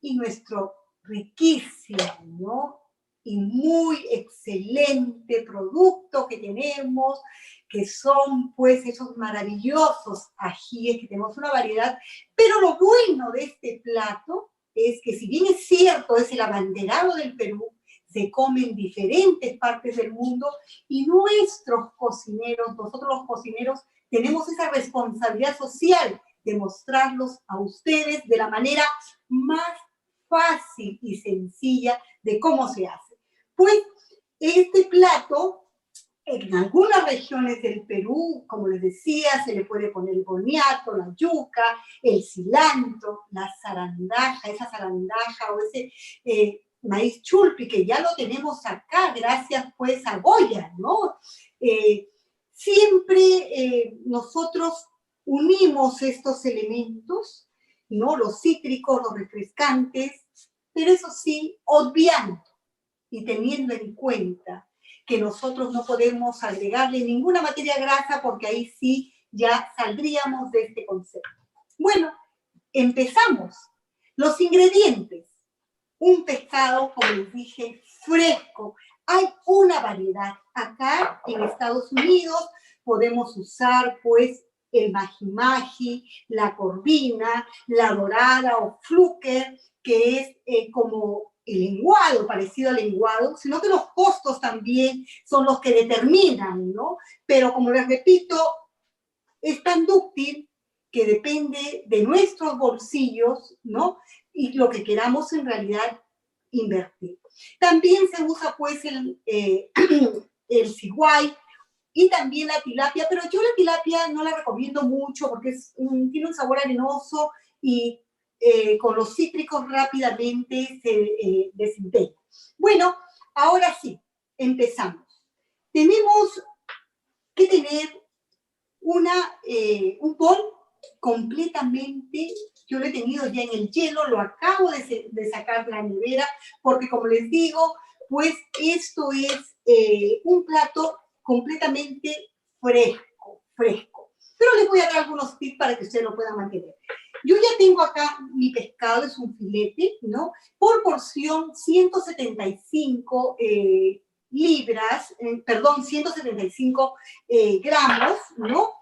y nuestro riquísimo, ¿no? Y muy excelente producto que tenemos, que son pues esos maravillosos ajíes, que tenemos una variedad. Pero lo bueno de este plato es que, si bien es cierto, es el abanderado del Perú, se come en diferentes partes del mundo, y nuestros cocineros, nosotros los cocineros, tenemos esa responsabilidad social de mostrarlos a ustedes de la manera más fácil y sencilla de cómo se hace. Pues este plato, en algunas regiones del Perú, como les decía, se le puede poner el boniato, la yuca, el cilantro, la zarandaja, esa zarandaja o ese maíz chulpi, que ya lo tenemos acá, gracias pues a Goya, ¿no? Siempre nosotros unimos estos elementos, ¿no? Los cítricos, los refrescantes, pero eso sí, obviando y teniendo en cuenta que nosotros no podemos agregarle ninguna materia grasa, porque ahí sí ya saldríamos de este concepto. Bueno, empezamos. Los ingredientes. Un pescado, como les dije, fresco. Hay una variedad. Acá en Estados Unidos podemos usar pues el maji-maji, la corvina, la dorada o fluker, que es como el lenguado, parecido al lenguado, sino que los costos también son los que determinan, ¿no? Pero como les repito, es tan dúctil que depende de nuestros bolsillos, ¿no? Y lo que queramos en realidad invertir. También se usa pues el ciguay y también la tilapia, pero yo la tilapia no la recomiendo mucho porque tiene un sabor arenoso y con los cítricos rápidamente se desintegra. Bueno, ahora sí, empezamos. Tenemos que tener un bol completamente, yo lo he tenido ya en el hielo, lo acabo de sacar de la nevera, porque como les digo, pues esto es un plato completamente fresco. Pero les voy a dar algunos tips para que ustedes lo puedan mantener. Yo ya tengo acá mi pescado, es un filete, ¿no? Por porción 175 libras, perdón, 175 gramos, ¿no?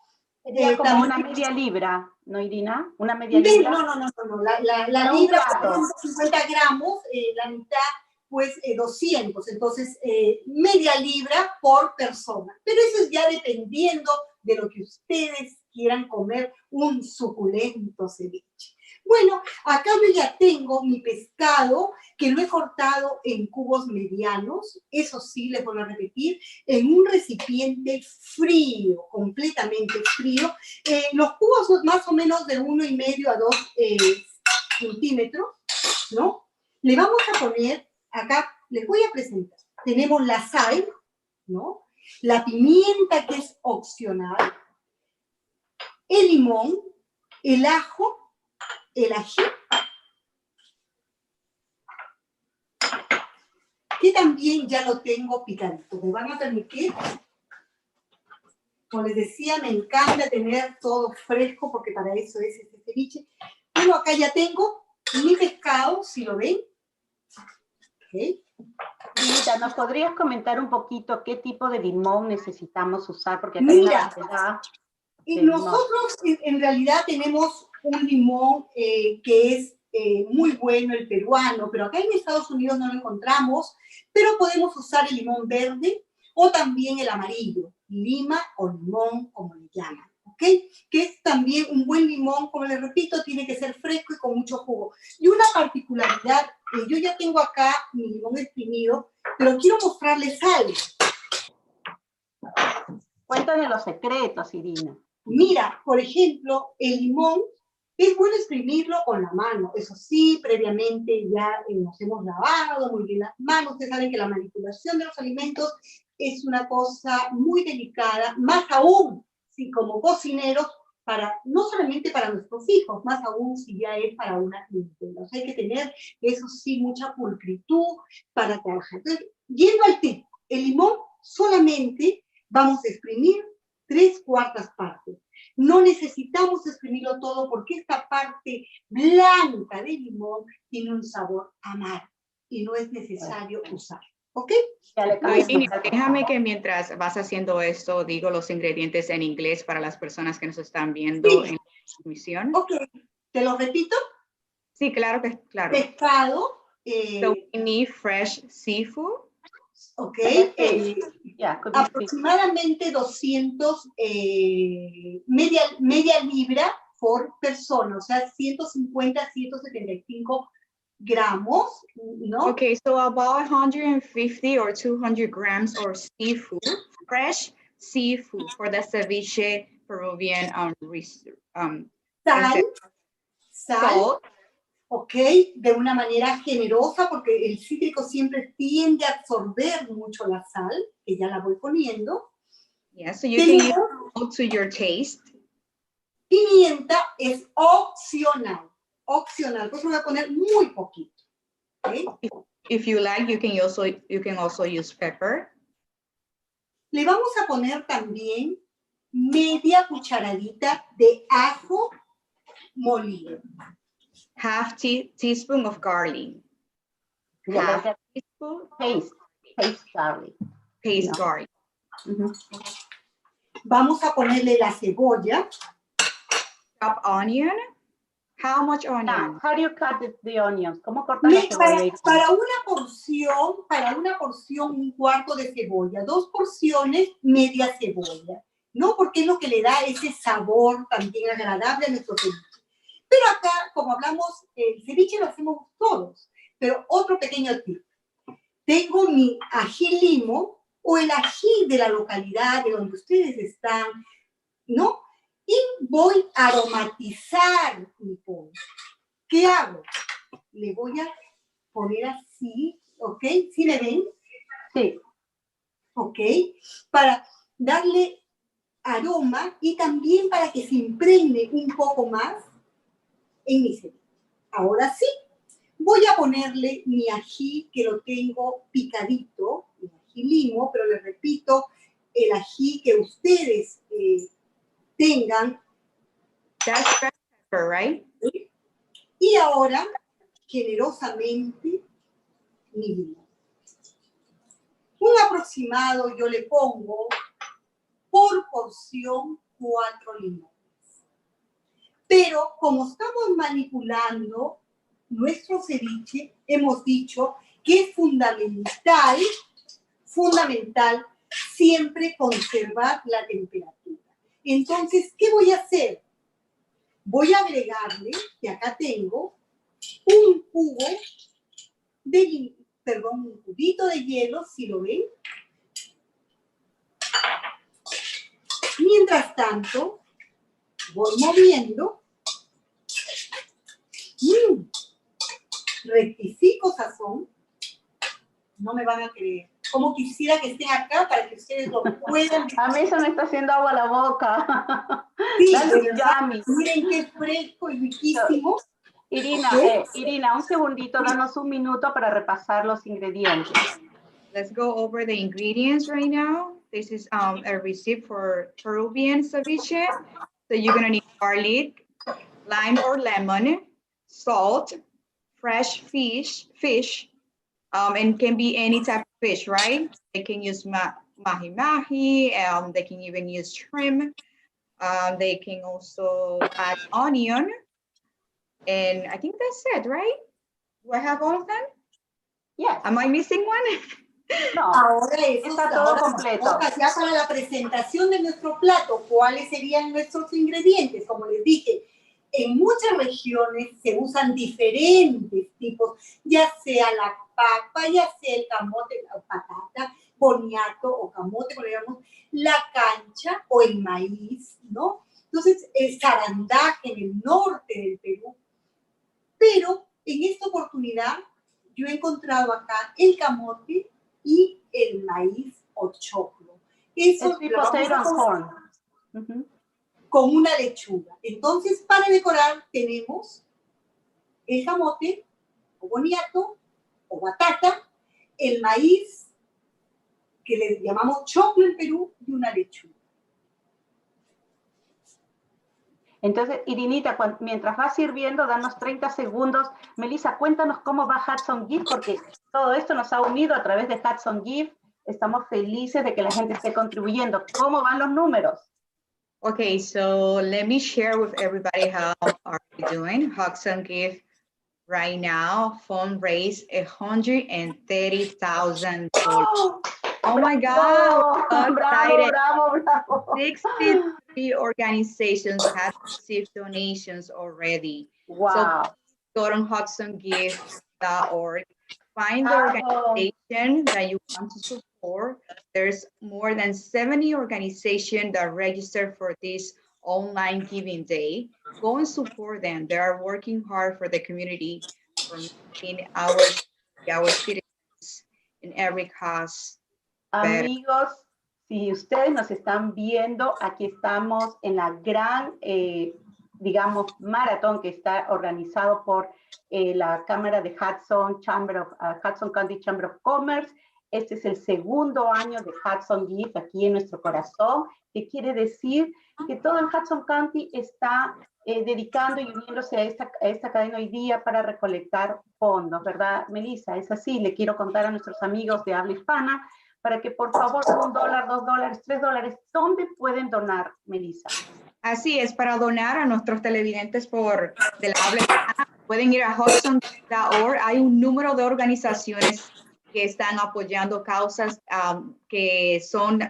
Como una media libra, ¿no, Irina? ¿Una media libra? No. La libra, 150 gramos, la mitad pues 200, entonces media libra por persona. Pero eso es ya dependiendo de lo que ustedes quieran comer, un suculento ceviche. Bueno, acá yo ya tengo mi pescado que lo he cortado en cubos medianos, eso sí, les voy a repetir, en un recipiente frío, completamente frío. Los cubos son más o menos de 1,5 a 2 centímetros, ¿no? Le vamos a poner, acá les voy a presentar, tenemos la sal, ¿no? La pimienta, que es opcional, el limón, el ajo, el ají, que también ya lo tengo picadito. ¿Me van a permitir? Como les decía, me encanta tener todo fresco porque para eso es este ceviche. Bueno, acá ya tengo mi pescado, si lo ven. Okay. Lilita, ¿nos podrías comentar un poquito qué tipo de limón necesitamos usar? Porque acá hay una variedad de nosotros en realidad tenemos un limón que es muy bueno, el peruano, pero acá en Estados Unidos no lo encontramos, pero podemos usar el limón verde o también el amarillo, lima o limón, como le llaman, ¿ok? Que es también un buen limón, como les repito, tiene que ser fresco y con mucho jugo. Y una particularidad, yo ya tengo acá mi limón exprimido, pero quiero mostrarles algo. Cuéntanos los secretos, Irina. Mira, por ejemplo, el limón es bueno exprimirlo con la mano. Eso sí, previamente ya nos hemos lavado muy bien las manos. Ustedes saben que la manipulación de los alimentos es una cosa muy delicada, más aún si como cocineros, no solamente para nuestros hijos, más aún si ya es para una clientela. O sea, hay que tener, eso sí, mucha pulcritud para trabajar. Entonces, yendo al tip, el limón solamente vamos a exprimir 3/4 partes. No necesitamos exprimirlo todo porque esta parte blanca del limón tiene un sabor amargo y no es necesario usar. ¿Ok? Irina, déjame que mientras vas haciendo esto, digo los ingredientes en inglés para las personas que nos están viendo en la transmisión. Ok, ¿te lo repito? Sí, claro que claro. Pescado. So we need fresh seafood. Ok, aproximadamente 200, media libra por persona, o sea, 150, 175 gramos, ¿no? Okay, so about 150 or 200 grams of seafood, fresh seafood for the ceviche Peruvian sal, ok, de una manera generosa porque el cítrico siempre tiende a absorber mucho la sal, que ya la voy poniendo. Yeah, so you can use it to your taste. Pimienta es opcional, pues voy a poner muy poquito. Okay. If you like, you can also use pepper. Le vamos a poner también media cucharadita de ajo molido. Half teaspoon of garlic. Half teaspoon paste garlic. Paste garlic. Vamos a ponerle la cebolla. Chop onion. How much onion? How do you cut the onions? ¿Cómo cortas la cebolla? Para una porción, 1/4 de cebolla. 2 porciones, media cebolla. ¿No? Porque es lo que le da ese sabor también agradable a nuestro ceviche. Pero acá, como hablamos, el ceviche lo hacemos todos. Pero otro pequeño tip. Tengo mi ají limo o el ají de la localidad de donde ustedes están, ¿no? Y voy a aromatizar mi pollo. ¿Qué hago? Le voy a poner así, ¿ok? ¿Sí me ven? Sí. ¿Ok? Para darle aroma y también para que se impregne un poco más en mi ceviche. Ahora sí, voy a ponerle mi ají que lo tengo picadito, mi ají limo, pero les repito, el ají que ustedes tengan. That's pepper, right? Y ahora, generosamente, mi limón. Un aproximado yo le pongo por porción 4 limones. Pero como estamos manipulando nuestro ceviche, hemos dicho que es fundamental siempre conservar la temperatura. Entonces, ¿qué voy a hacer? Voy a agregarle, que acá tengo, un cubito de hielo, si lo ven. Mientras tanto, voy moviendo. Rectifico sazón. No me van a creer. Como quisiera que estén acá para que ustedes lo puedan. A mí se me está haciendo agua a la boca. Sí, That's yummy. miren qué fresco y riquísimo. Irina, Irina, un segundito, danos un minuto para repasar los ingredientes. Let's go over the ingredients right now. This is a recipe for Peruvian ceviche. So you're gonna need garlic, lime or lemon, salt, fresh fish, and can be any type of fish, right? They can use mahi-mahi, they can even use shrimp. They can also add onion. And I think that's it, right? Do I have all of them? Yes. Am I missing one? No, Ahora eso está todo completo. Ya para la presentación de nuestro plato, ¿cuáles serían nuestros ingredientes? Como les dije, en muchas regiones se usan diferentes tipos, ya sea la papa, ya sea el camote, la patata, boniato o camote, como le llamamos, la cancha o el maíz, ¿no? Entonces, el zarandaje en el norte del Perú. Pero en esta oportunidad yo he encontrado acá el camote y el maíz o choclo. Eso Es potato and corn. Con una lechuga. Entonces, para decorar tenemos el camote o boniato o batata, el maíz, que le llamamos choclo en Perú, y una lechuga. Entonces, Irinita, mientras va sirviendo, danos 30 segundos. Melissa, cuéntanos cómo va HudsonGives, porque todo esto nos ha unido a través de HudsonGives. Estamos felices de que la gente esté contribuyendo. ¿Cómo van los números? Okay, so let me share with everybody how are we doing. HudsonGives right now fundraise $130,000. Oh my God! Bravo, bravo, bravo. 63 organizations have received donations already. Wow. So go on HudsonGives.org. Find the organization that you want to support. There's more than 70 organizations that registered for this online giving day. Go and support them. They are working hard for the community, for making our citizens in every cause. Amigos, si ustedes nos están viendo, aquí estamos en la gran, digamos, maratón que está organizado por la Cámara de Hudson County Chamber of Commerce. Este es el segundo año de HudsonGives aquí en nuestro corazón, que quiere decir que todo el Hudson County está dedicando y uniéndose a esta cadena hoy día para recolectar fondos, ¿verdad, Melissa? Es así, le quiero contar a nuestros amigos de habla hispana para que por favor $1, $2, $3, ¿dónde pueden donar, Melissa? Así es, para donar a nuestros televidentes de la habla hispana, pueden ir a HudsonGives.org. Hay un número de organizaciones que están apoyando causas que son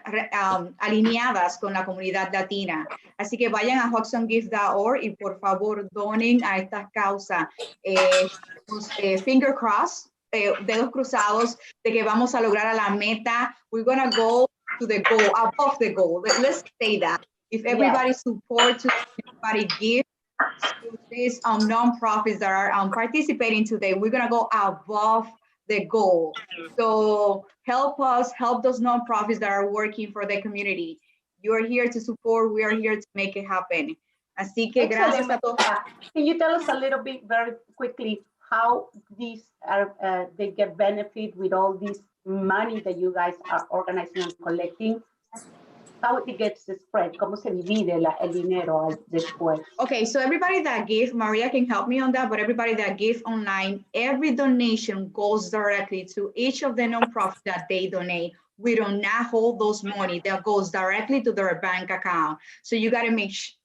alineadas con la comunidad latina. Así que vayan a HudsonGives.org y por favor donen a estas causas. Finger crossed, dedos cruzados de que vamos a lograr a la meta. We're going to go to the goal, above the goal. Let's say that. If everybody supports, everybody gives to these nonprofits that are participating today, we're going to go above the goal. So help us, help those nonprofits that are working for the community. You are here to support, we are here to make it happen. Así que gracias a todos. Can you tell us a little bit very quickly how these are, they get benefit with all this money that you guys are organizing and collecting? How it gets spread? ¿Cómo se divide el dinero después? Okay, so everybody that gives, Maria can help me on that, but everybody that gives online, every donation goes directly to each of the nonprofits that they donate. We do not hold those money. That goes directly to their bank account. So you got to make sure,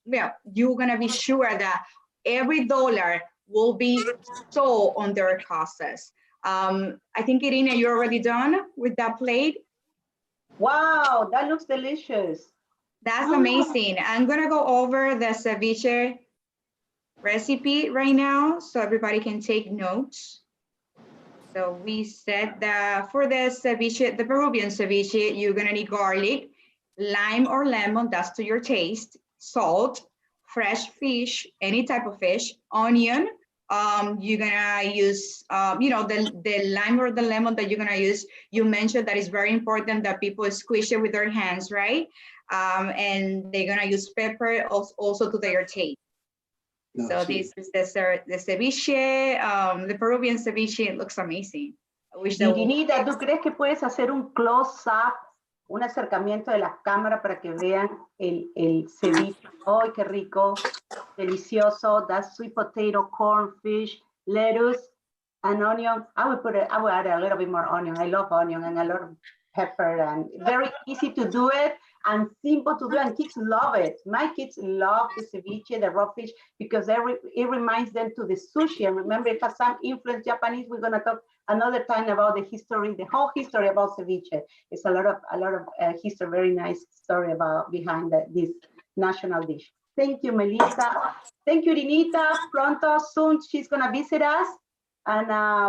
you're going to be sure that every dollar will be sold on their causes. I think, Irina, you're already done with that plate. Wow, that looks delicious. That's amazing. I'm gonna go over the ceviche recipe right now so everybody can take notes. So we said that for the ceviche, the Peruvian ceviche, you're gonna need garlic, lime or lemon, that's to your taste, salt, fresh fish, any type of fish, onion. You're gonna use, the lime or the lemon that you're gonna use. You mentioned that it's very important that people squish it with their hands, right? And they're gonna use pepper also to their taste. No, So sí. this is the ceviche, the Peruvian ceviche. It looks amazing. I wish that Irinita, ¿tú crees que puedes hacer un close-up, un acercamiento de la cámara para que vean el ceviche? ¡Ay, qué rico! Delicioso. That's sweet potato, corn, fish, lettuce, and onion. I will add a little bit more onion. I love onion and a lot of pepper, and very easy to do it and simple to do, and kids love it. My kids love the ceviche, the raw fish, because it reminds them to the sushi. And remember, it has some influence Japanese. We're gonna talk another time about the history, the whole history about ceviche. It's a lot of history, very nice story behind this national dish. Thank you, Melissa. Thank you, Irinita. Pronto, soon, she's gonna visit us. And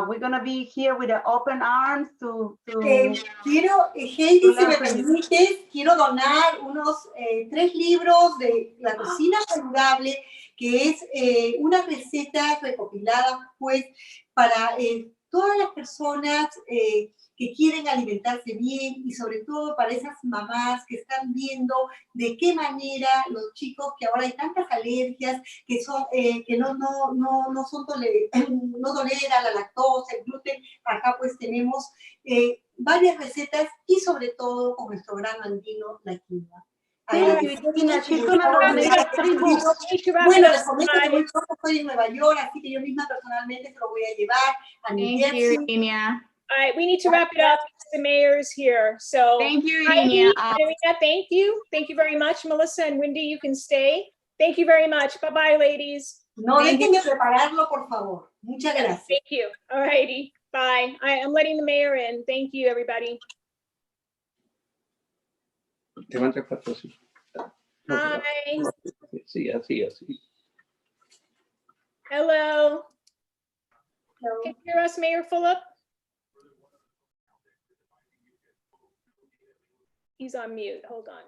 we're gonna be here with the open arms to quiero, Heidi, si me permites, quiero donar unos 3 libros de la cocina saludable, que es unas recetas recopiladas, pues, para todas las personas que quieren alimentarse bien y sobre todo para esas mamás que están viendo de qué manera los chicos, que ahora hay tantas alergias, que son que no toleran la lactosa, el gluten. Acá pues tenemos varias recetas y sobre todo con nuestro gran andino, la quinoa. Thank you, Irina. She's gonna donate 3 books. Bueno, les comento que muy pronto estoy en Nueva York, así que yo misma personalmente se lo voy a llevar a New Jersey. Thank you, Irina. All right, we need to wrap it up. The mayor's here. So thank you, Irina. Irina. Thank you. Thank you very much. Melissa and Wendy, you can stay. Thank you very much. Bye-bye, ladies. No, déjenme prepararlo, por favor. Muchas gracias. Thank you. All righty. Bye. I'm letting the mayor in. Thank you, everybody. Hi. Sí, así. Hello. Can you hear us, Mayor Fulop? He's on mute. Hold on.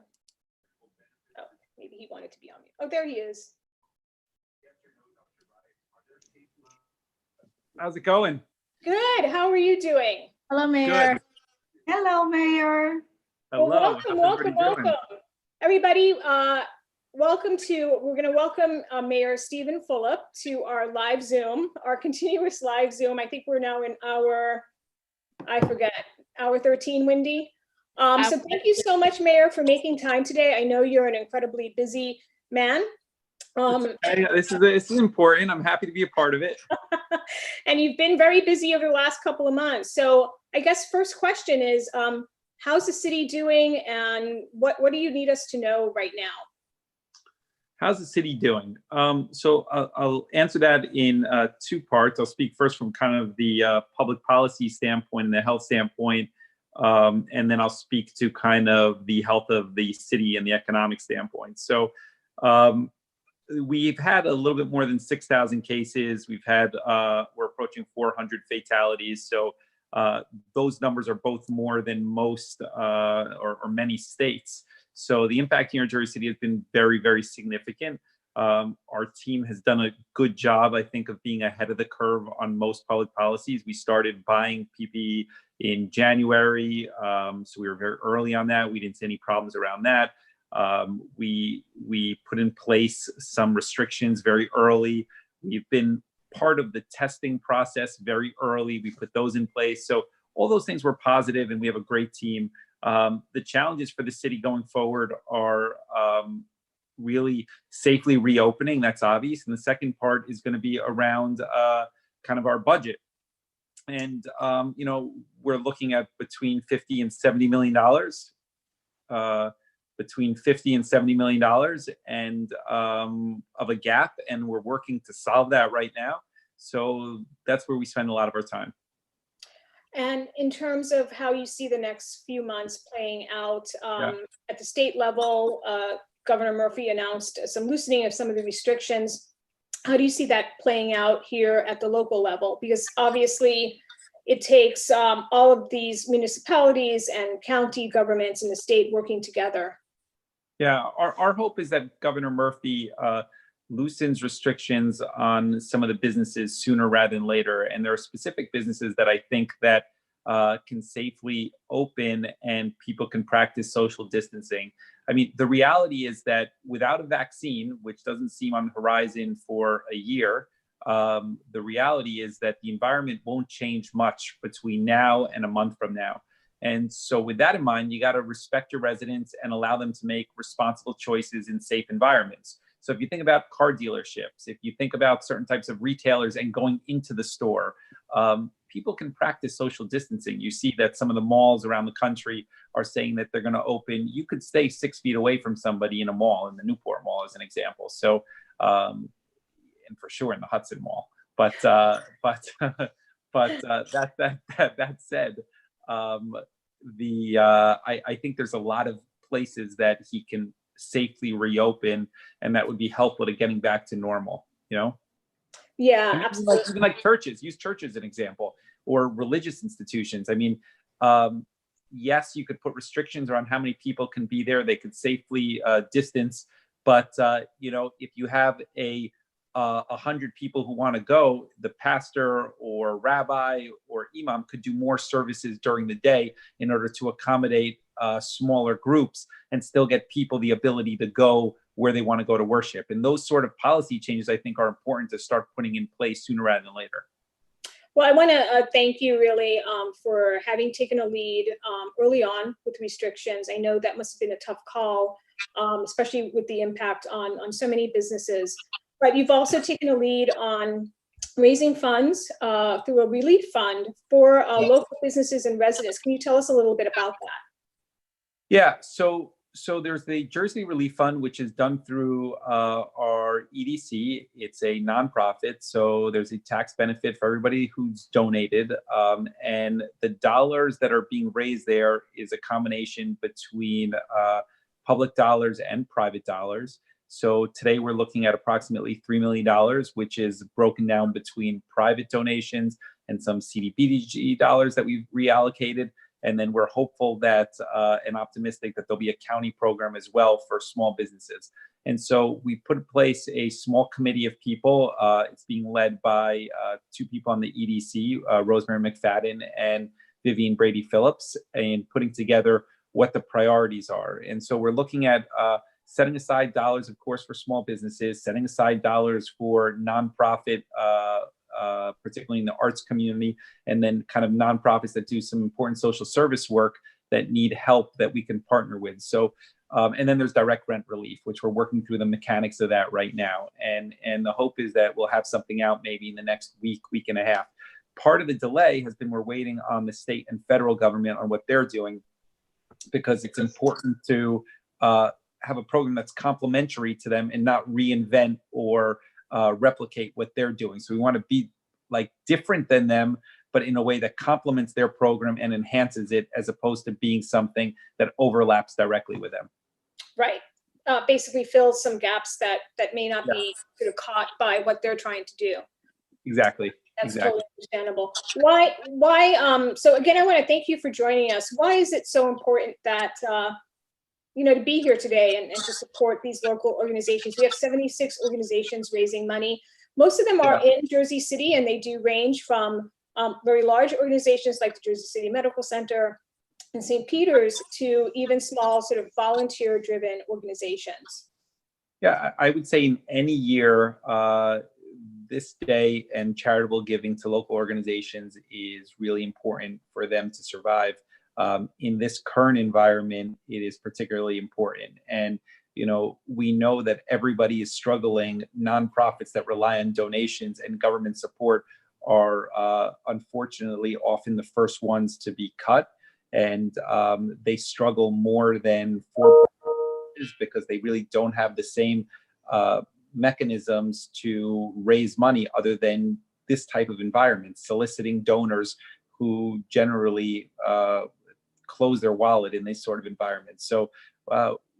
Oh, maybe he wanted to be on mute. Oh, there he is. How's it going? Good. How are you doing? Hello, Mayor. Good. Hello, Mayor. Hello. Well, How's welcome. Everybody, we're going to welcome Mayor Stephen Fulop to our live Zoom, our continuous live Zoom. I think we're now in hour 13, Wendy. So thank you so much, Mayor, for making time today. I know you're an incredibly busy man. This is important. I'm happy to be a part of it. And you've been very busy over the last couple of months. So I guess first question is, how's the city doing, and what do you need us to know right now? How's the city doing? So I'll answer that in 2 parts. I'll speak first from kind of the public policy standpoint and the health standpoint, and then I'll speak to kind of the health of the city and the economic standpoint. So we've had a little bit more than 6,000 cases. We're approaching 400 fatalities. So those numbers are both more than most or many states. So the impact here in Jersey City has been very, very significant. Our team has done a good job, I think, of being ahead of the curve on most public policies. We started buying PPE in January, so we were very early on that. We didn't see any problems around that. We put in place some restrictions very early. We've been part of the testing process very early. We put those in place. So all those things were positive, and we have a great team. The challenges for the city going forward are really safely reopening. That's obvious. And the second part is going to be around kind of our budget. And, we're looking at between $50 and $70 million, between $50 and $70 million and of a gap. And we're working to solve that right now. So that's where we spend a lot of our time. And in terms of how you see the next few months playing out, at the state level, Governor Murphy announced some loosening of some of the restrictions. How do you see that playing out here at the local level? Because obviously it takes all of these municipalities and county governments and the state working together. Yeah, our hope is that Governor Murphy loosens restrictions on some of the businesses sooner rather than later. And there are specific businesses that I think that can safely open and people can practice social distancing. I mean, the reality is that without a vaccine, which doesn't seem on the horizon for a year, the reality is that the environment won't change much between now and a month from now. And so with that in mind, you got to respect your residents and allow them to make responsible choices in safe environments. So if you think about car dealerships, if you think about certain types of retailers and going into the store, people can practice social distancing. You see that some of the malls around the country are saying that they're going to open. You could stay 6 feet away from somebody in a mall, in the Newport Mall as an example. So, and for sure in the Hudson Mall. But that said, I think there's a lot of places that he can safely reopen, and that would be helpful to getting back to normal, you know? Yeah, I mean, absolutely. even like churches, use churches as an example, or religious institutions. I mean, yes, you could put restrictions around how many people can be there. They could safely distance, but you know, if you have 100 people who want to go, the pastor or rabbi or imam could do more services during the day in order to accommodate smaller groups and still get people the ability to go where they want to go to worship. And those sort of policy changes, I think, are important to start putting in place sooner rather than later. Well, I want to thank you really for having taken a lead early on with restrictions. I know that must have been a tough call, especially with the impact on so many businesses. But you've also taken a lead on raising funds through a relief fund for local businesses and residents. Can you tell us a little bit about that? Yeah, so there's the Jersey Relief Fund, which is done through our EDC. It's a nonprofit, so there's a tax benefit for everybody who's donated. And the dollars that are being raised there is a combination between public dollars and private dollars. So today we're looking at approximately $3 million, which is broken down between private donations and some CDBG dollars that we've reallocated. And then we're hopeful that and optimistic that there'll be a county program as well for small businesses. And so we put in place a small committee of people. It's being led by 2 people on the EDC, Rosemary McFadden and Vivian Brady Phillips, and putting together what the priorities are. And so we're looking at setting aside dollars, of course, for small businesses, setting aside dollars for nonprofit, particularly in the arts community, and then kind of nonprofits that do some important social service work that need help that we can partner with. So, and then there's direct rent relief, which we're working through the mechanics of that right now. And the hope is that we'll have something out maybe in the next week and a half. Part of the delay has been we're waiting on the state and federal government on what they're doing, because it's important to have a program that's complementary to them and not reinvent or replicate what they're doing. So we want to be like different than them, but in a way that complements their program and enhances it, as opposed to being something that overlaps directly with them. Right. Basically fills some gaps that may not be sort of caught by what they're trying to do. Exactly. That's totally understandable. Why? So again, I want to thank you for joining us. Why is it so important that you know, to be here today and to support these local organizations? We have 76 organizations raising money. Most of them are in Jersey City, and they do range from very large organizations like the Jersey City Medical Center and St. Peter's to even small sort of volunteer-driven organizations. Yeah, I would say in any year, this day and charitable giving to local organizations is really important for them to survive. In this current environment, it is particularly important. And, you know, we know that everybody is struggling. Nonprofits that rely on donations and government support are unfortunately often the first ones to be cut. And they struggle more than for-profits because they really don't have the same mechanisms to raise money other than this type of environment, soliciting donors who generally close their wallet in this sort of environment. So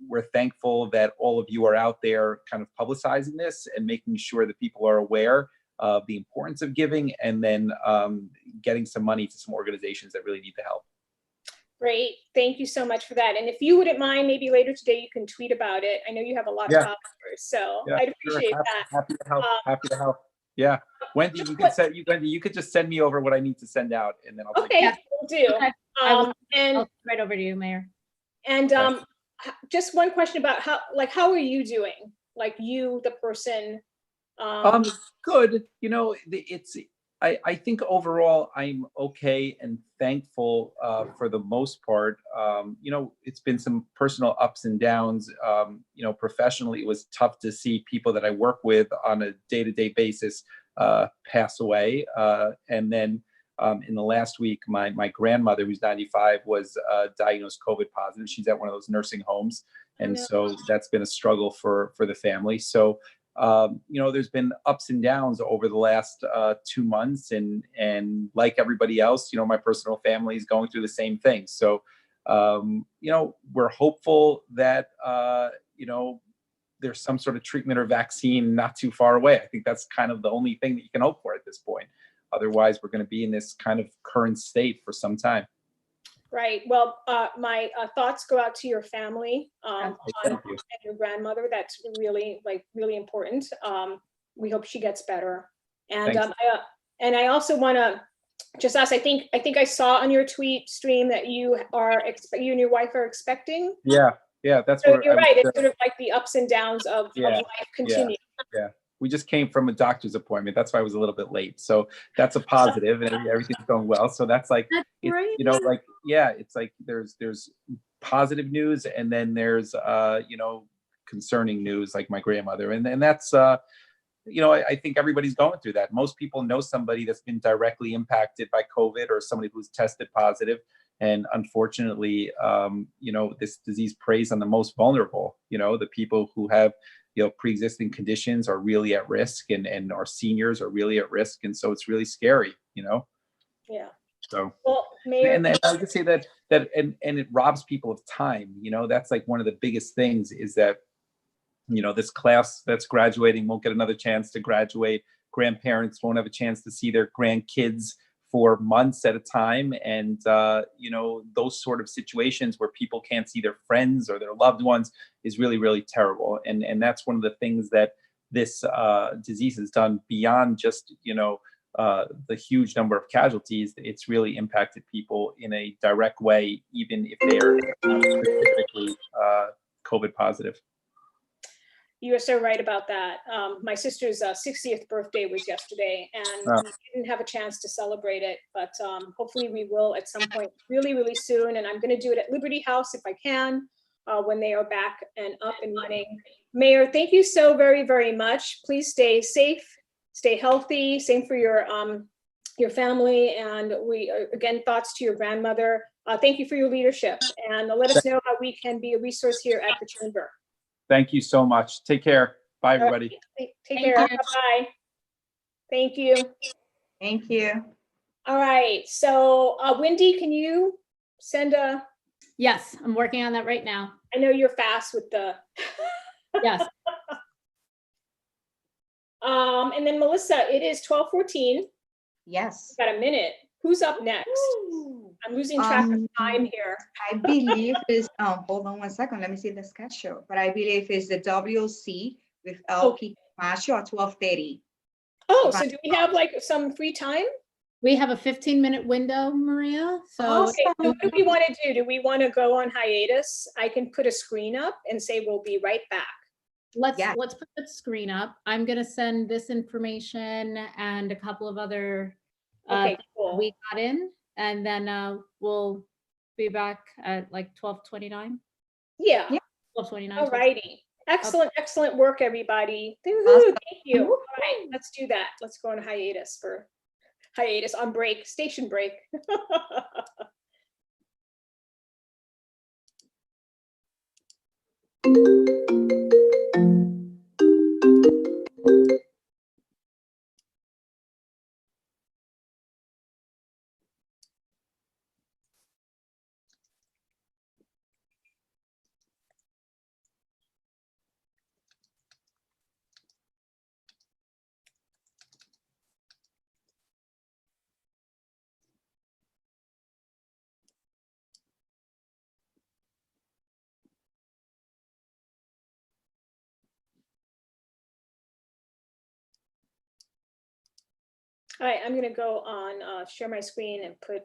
we're thankful that all of you are out there kind of publicizing this and making sure that people are aware of the importance of giving, and then getting some money to some organizations that really need the help. Great. Thank you so much for that. And if you wouldn't mind, maybe later today you can tweet about it. I know you have a lot of followers, so Yeah, I'd sure. appreciate that. Happy to help. Happy to help. Yeah, Wendy, you could just send me over what I need to send out, and then I'll. Okay, we'll do. Okay. And I'll right over to you, Mayor. And just one question about how are you doing? Like you, the person. Good. You know, I think overall I'm okay and thankful for the most part. You know, it's been some personal ups and downs. You know, professionally, it was tough to see people that I work with on a day-to-day basis pass away. And then in the last week, my grandmother, who's 95, was diagnosed COVID positive. She's at one of those nursing homes. And so that's been a struggle for the family. So you know, there's been ups and downs over the last 2 months, and like everybody else, you know, my personal family is going through the same thing. So, you know, we're hopeful that, you know, there's some sort of treatment or vaccine not too far away. I think that's kind of the only thing that you can hope for at this point. Otherwise, we're going to be in this kind of current state for some time. Right. Well, my thoughts go out to your family and Thank you. your grandmother. That's really important. We hope she gets better. And I also want to just ask. I think I saw on your tweet stream that you and your wife are expecting. Yeah, that's so what you're right. It's sort of like the ups and downs of life continue. Yeah. We just came from a doctor's appointment. That's why I was a little bit late. So that's a positive, and everything's going well. So that's like, you know, like, yeah, it's like there's positive news, and then there's you know, concerning news like my grandmother, and that's you know, I think everybody's going through that. Most people know somebody that's been directly impacted by COVID, or somebody who's tested positive. And unfortunately, you know, this disease preys on the most vulnerable. You know, the people who have, you know, pre-existing conditions are really at risk, and our seniors are really at risk. And so it's really scary, you know? Yeah. So, well, Mayor, and then I would say that and it robs people of time. You know, that's like one of the biggest things, is that, you know, this class that's graduating won't get another chance to graduate. Grandparents won't have a chance to see their grandkids for months at a time. And, you know, those sort of situations where people can't see their friends or their loved ones is really, really terrible. And that's one of the things that this disease has done beyond just, you know, the huge number of casualties. It's really impacted people in a direct way, even if they are specifically COVID positive. you are so right about that. My sister's 60th birthday was yesterday, and we didn't have a chance to celebrate it, but hopefully we will at some point really, really soon. And I'm going to do it at Liberty House if I can, when they are back and up and running. Mayor, thank you so very, very much. Please stay safe, stay healthy. Same for your family. And we, again, thoughts to your grandmother. Thank you for your leadership, and let us know how we can be a resource here at the Chamber. Thank you so much. Take care. Bye, everybody. Take care. Bye-bye. Thank you. Thank you. All right. So, Wendy, can you send a? Yes, I'm working on that right now. I know you're fast with the. Yes. And then Melissa, it is 12:14. Yes. Got a minute. Who's up next? I'm losing track of time here. I believe is hold on one second. Let me see the schedule. But I believe it's the WC with LP Camacho at 12:30. Oh, so do we have like some free time? We have a 15-minute window, Maria. So okay, so what do we want to do? Do we want to go on hiatus? I can put a screen up and say we'll be right back. Let's put the screen up. I'm gonna send this information and a couple of other cool. we got in, and then we'll be back at like 12:29. Yeah. 12:29. All righty. Excellent, excellent work, everybody. Awesome. Thank you. All right, let's do that. Let's go on hiatus on break, station break. All right, I'm gonna go on, share my screen and put.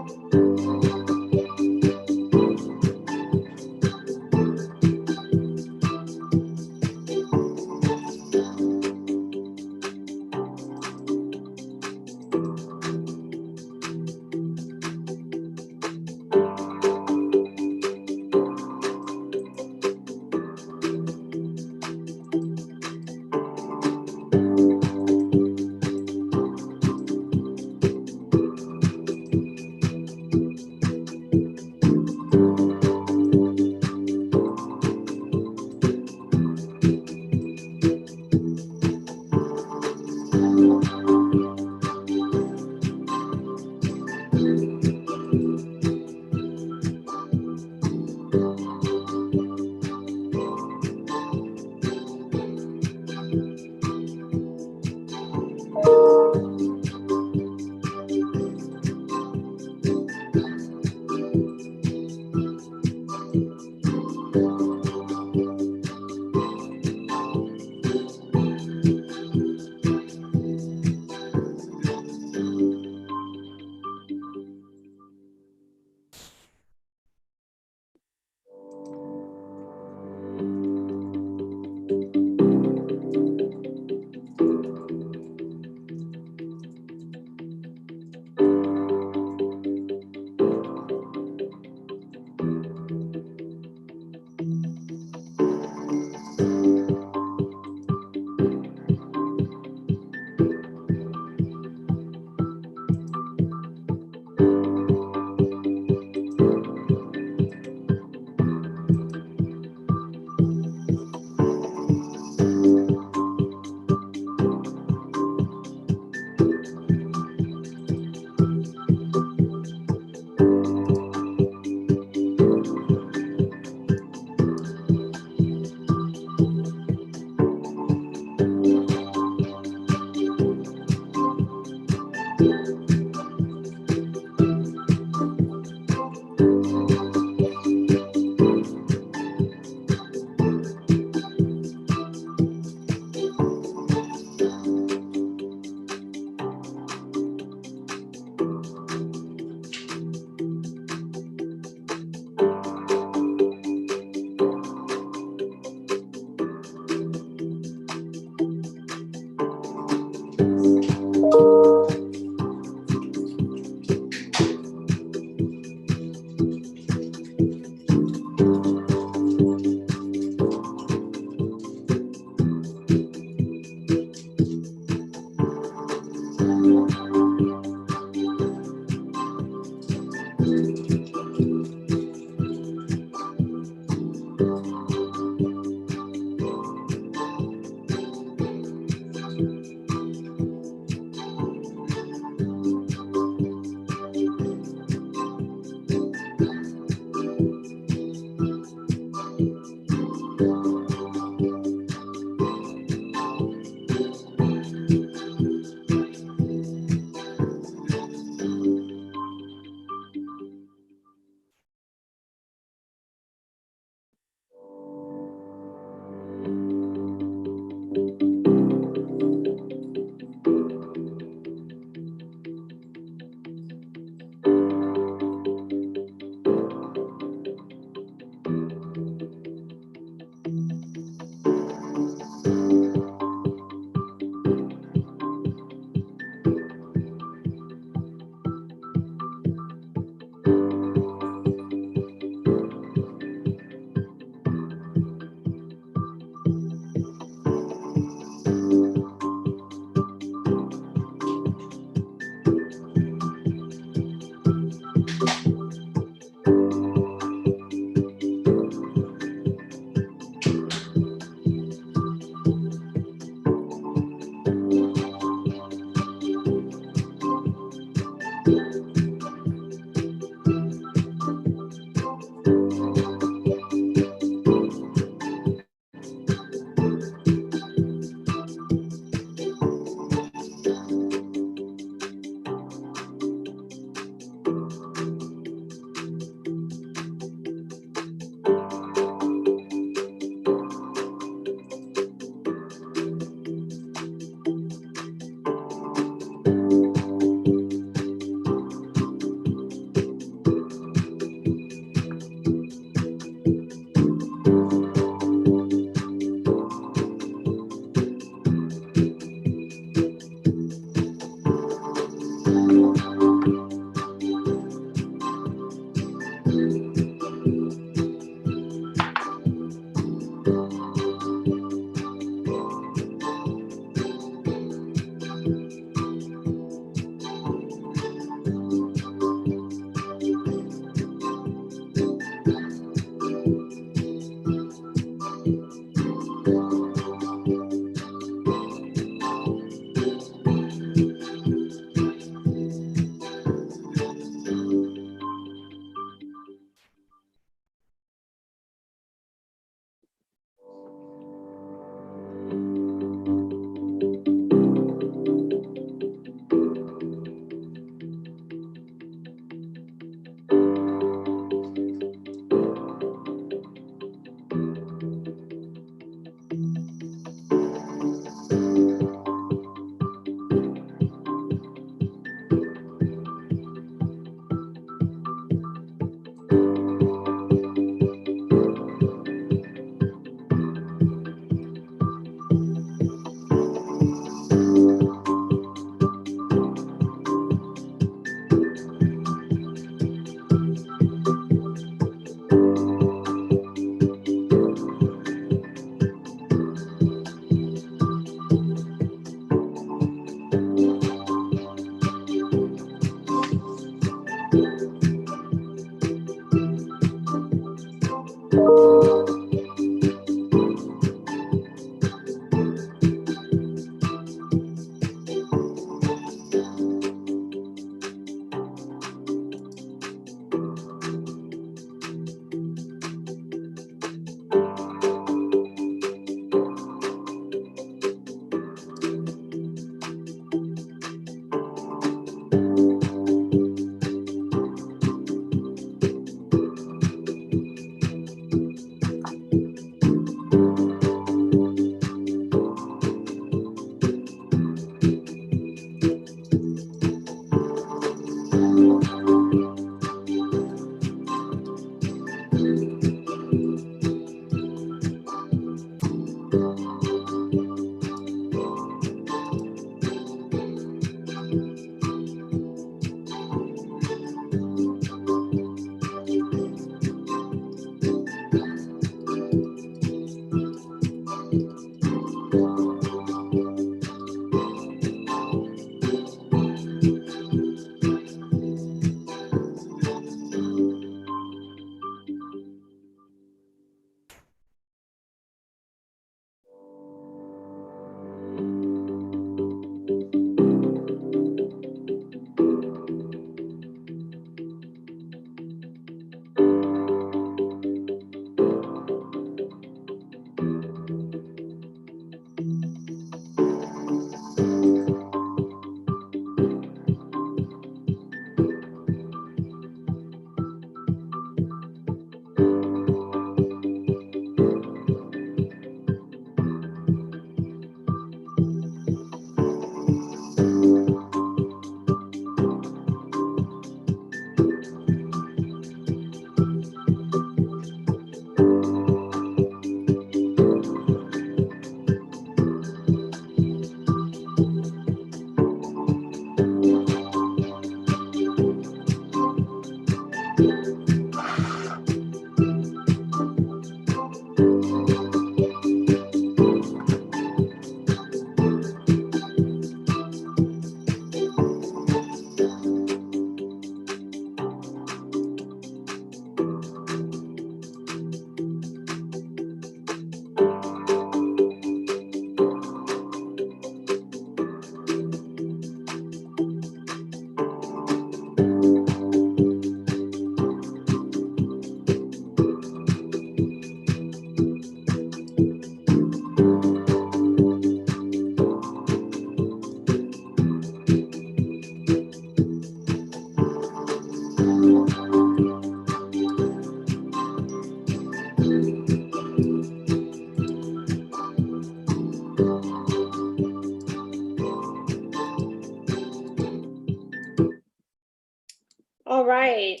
All right.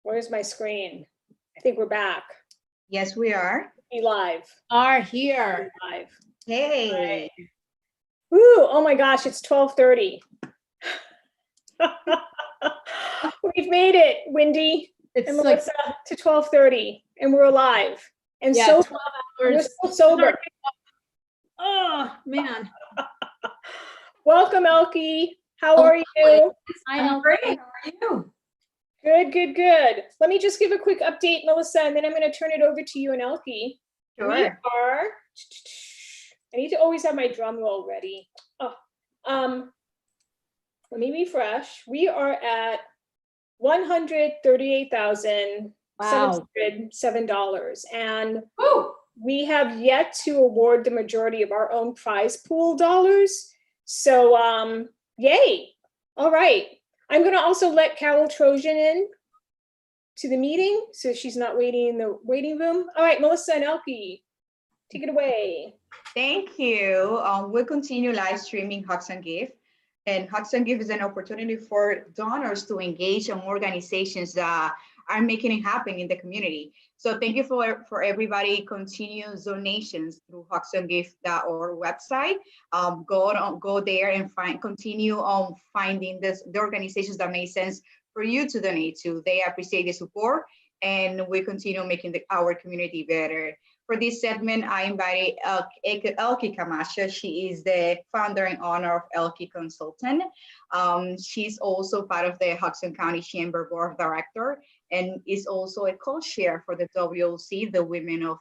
Where's my screen? I think we're back. Yes, we are. Be live. Are here. Live. Hey. Right. Woo, oh my gosh, it's 12:30. We've made it, Wendy It's and like Melissa, to 12:30, and we're alive. And yeah, so 12 we're hours. so sober. Oh man. Welcome, Elkie. How are you? I'm great. How are you? Good, good, good. Let me just give a quick update, Melissa, and then I'm going to turn it over to you and Elkie. Sure. We are. I need to always have my drum roll ready. Oh, let me refresh. We are at $138,707, and Woo! we have yet to award the majority of our own prize pool dollars. So, yay! All right. I'm going to also let Carol Trojan in to the meeting, so she's not waiting in the waiting room. All right, Melissa and Elkie, take it away. Thank you. We'll continue live streaming HudsonGives. And HudsonGives is an opportunity for donors to engage in organizations that are making it happen in the community. So thank you for everybody continuous donations through HudsonGives.org website. Go there and continue on finding the organizations that make sense for you to donate to. They appreciate the support, and we continue making our community better. For this segment, I invited Elkie Camacho. She is the founder and owner of Elkie Consultant. She's also part of the Hudson County Chamber Board of Directors, and is also a co-chair for the WOC, the Women of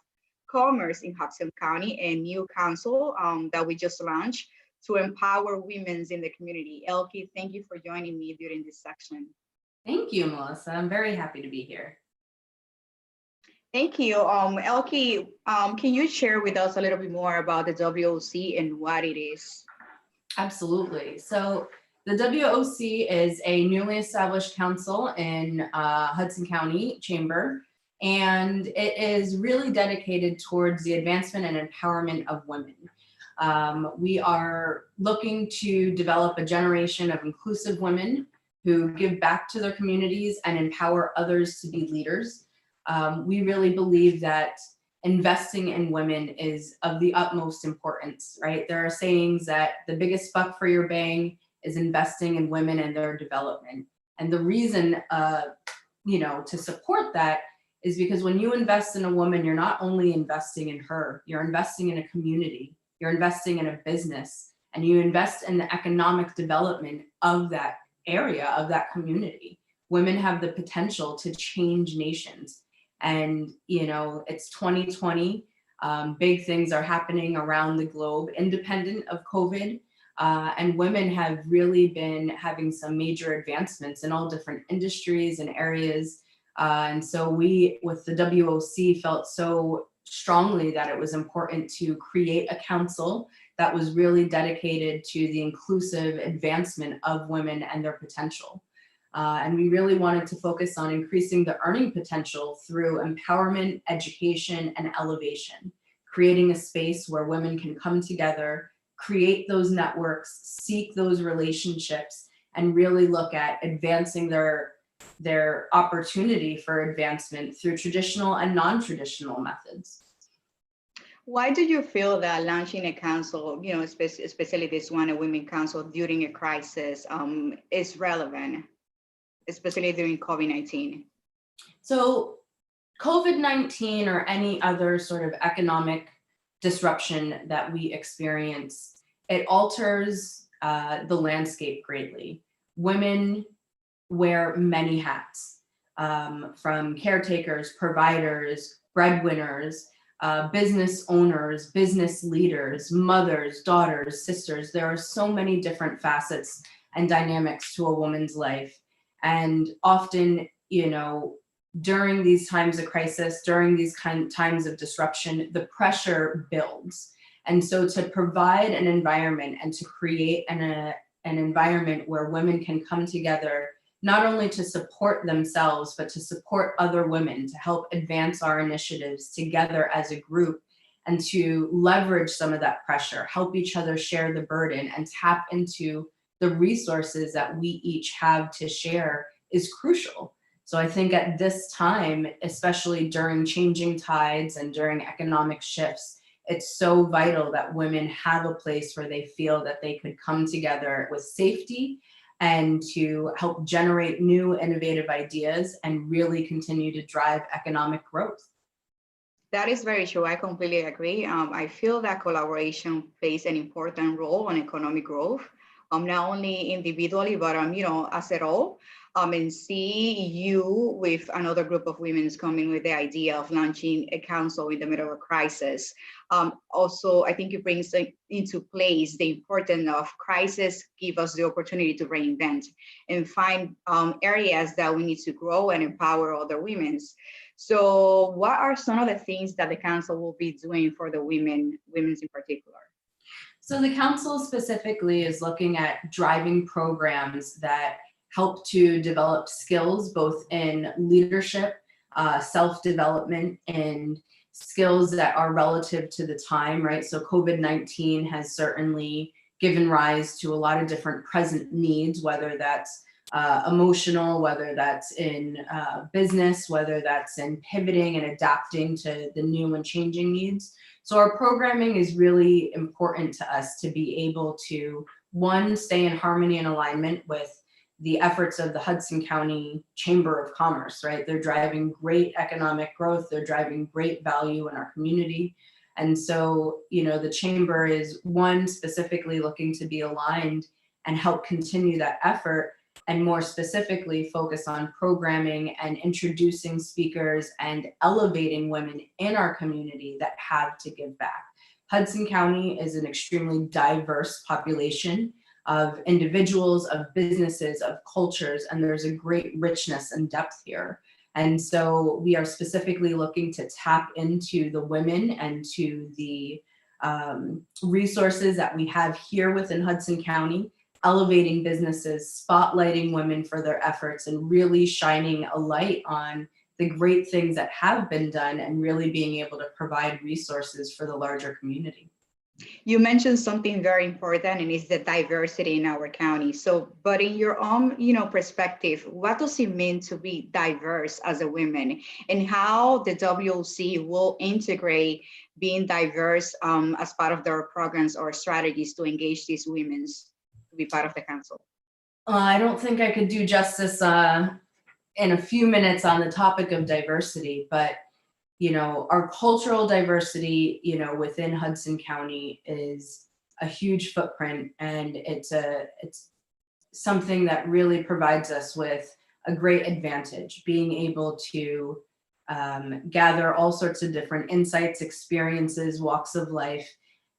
Commerce in Hudson County, a new council that we just launched to empower women in the community. Elkie, thank you for joining me during this section. Thank you, Melissa. I'm very happy to be here. Thank you. Elkie, can you share with us a little bit more about the WOC and what it is? Absolutely. So the WOC is a newly established council in Hudson County Chamber, and it is really dedicated towards the advancement and empowerment of women. We are looking to develop a generation of inclusive women who give back to their communities and empower others to be leaders. We really believe that investing in women is of the utmost importance, right? There are sayings that the biggest buck for your bang is investing in women and their development. And the reason, to support that is because when you invest in a woman, you're not only investing in her, you're investing in a community, you're investing in a business, and you invest in the economic development of that area, of that community. Women have the potential to change nations. And, it's 2020. Big things are happening around the globe, independent of COVID. And women have really been having some major advancements in all different industries and areas. And so we, with the WOC, felt so strongly that it was important to create a council that was really dedicated to the inclusive advancement of women and their potential. And we really wanted to focus on increasing the earning potential through empowerment, education, and elevation, creating a space where women can come together, create those networks, seek those relationships, and really look at advancing their opportunity for advancement through traditional and non-traditional methods. Why do you feel that launching a council, especially this one, a women council during a crisis, is relevant, especially during COVID-19? So COVID-19 or any other sort of economic disruption that we experience, it alters the landscape greatly. Women wear many hats, from caretakers, providers, breadwinners, business owners, business leaders, mothers, daughters, sisters. There are so many different facets and dynamics to a woman's life. And often, during these times of crisis, during these times of disruption, the pressure builds. And so to provide an environment and to create an environment where women can come together, not only to support themselves, but to support other women, to help advance our initiatives together as a group, and to leverage some of that pressure, help each other share the burden, and tap into the resources that we each have to share is crucial. So I think at this time, especially during changing tides and during economic shifts, it's so vital that women have a place where they feel that they could come together with safety and to help generate new innovative ideas and really continue to drive economic growth. That is very true. I completely agree. I feel that collaboration plays an important role on economic growth, not only individually, but as a whole. And see you with another group of women coming with the idea of launching a council in the middle of a crisis. Also, I think it brings into place the importance of crisis, give us the opportunity to reinvent and find areas that we need to grow and empower other women. So what are some of the things that the council will be doing for the women's in particular? So the council specifically is looking at driving programs that help to develop skills both in leadership, self-development, and skills that are relative to the time, right? So COVID-19 has certainly given rise to a lot of different present needs, whether that's emotional, whether that's in business, whether that's in pivoting and adapting to the new and changing needs. So our programming is really important to us to be able to, one, stay in harmony and alignment with the efforts of the Hudson County Chamber of Commerce, right? They're driving great economic growth. They're driving great value in our community. And so, the chamber is, one, specifically looking to be aligned and help continue that effort, and more specifically focus on programming and introducing speakers and elevating women in our community that have to give back. Hudson County is an extremely diverse population of individuals, of businesses, of cultures, and there's a great richness and depth here. And so we are specifically looking to tap into the women and to the resources that we have here within Hudson County, elevating businesses, spotlighting women for their efforts, and really shining a light on the great things that have been done and really being able to provide resources for the larger community. You mentioned something very important, and it's the diversity in our county. So, but in your own, perspective, what does it mean to be diverse as a woman, and how the WOC will integrate being diverse as part of their programs or strategies to engage these women to be part of the council? I don't think I could do justice in a few minutes on the topic of diversity, but our cultural diversity, within Hudson County is a huge footprint, and it's something that really provides us with a great advantage, being able to gather all sorts of different insights, experiences, walks of life,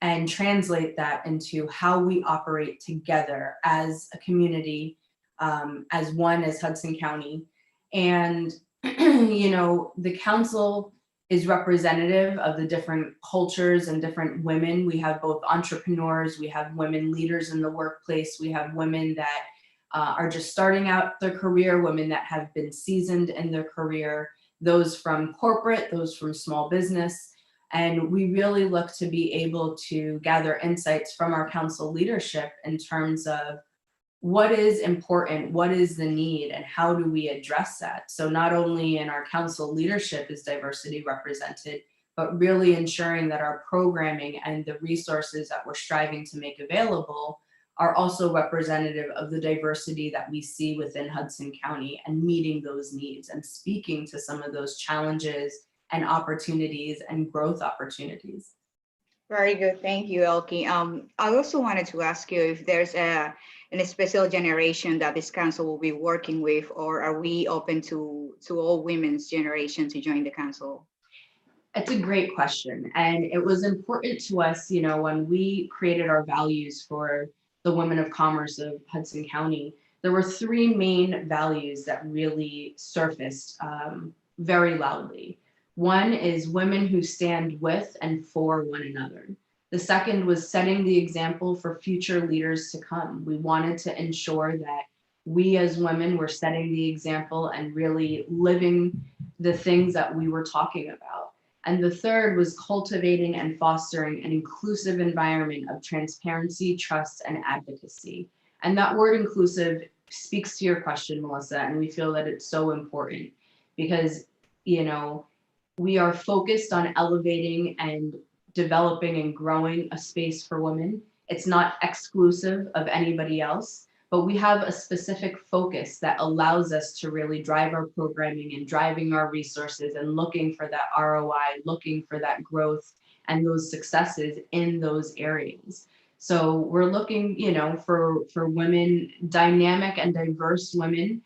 and translate that into how we operate together as a community, as Hudson County. And, the council is representative of the different cultures and different women. We have both entrepreneurs, we have women leaders in the workplace, we have women that are just starting out their career, women that have been seasoned in their career, those from corporate, those from small business. And we really look to be able to gather insights from our council leadership in terms of what is important, what is the need, and how do we address that? So not only in our council leadership is diversity represented, but really ensuring that our programming and the resources that we're striving to make available are also representative of the diversity that we see within Hudson County, and meeting those needs and speaking to some of those challenges and opportunities and growth opportunities. Very good. Thank you, Elke. I also wanted to ask you if there's a special generation that this council will be working with, or are we open to all women's generation to join the council? It's a great question. And it was important to us, when we created our values for the Women of Commerce of Hudson County, there were three main values that really surfaced very loudly. One is women who stand with and for one another. The second was setting the example for future leaders to come. We wanted to ensure that we as women were setting the example and really living the things that we were talking about. And the third was cultivating and fostering an inclusive environment of transparency, trust, and advocacy. And that word inclusive speaks to your question, Melissa, and we feel that it's so important because, we are focused on elevating and developing and growing a space for women. It's not exclusive of anybody else, but we have a specific focus that allows us to really drive our programming and driving our resources and looking for that ROI, looking for that growth and those successes in those areas. So we're looking, for women, dynamic and diverse women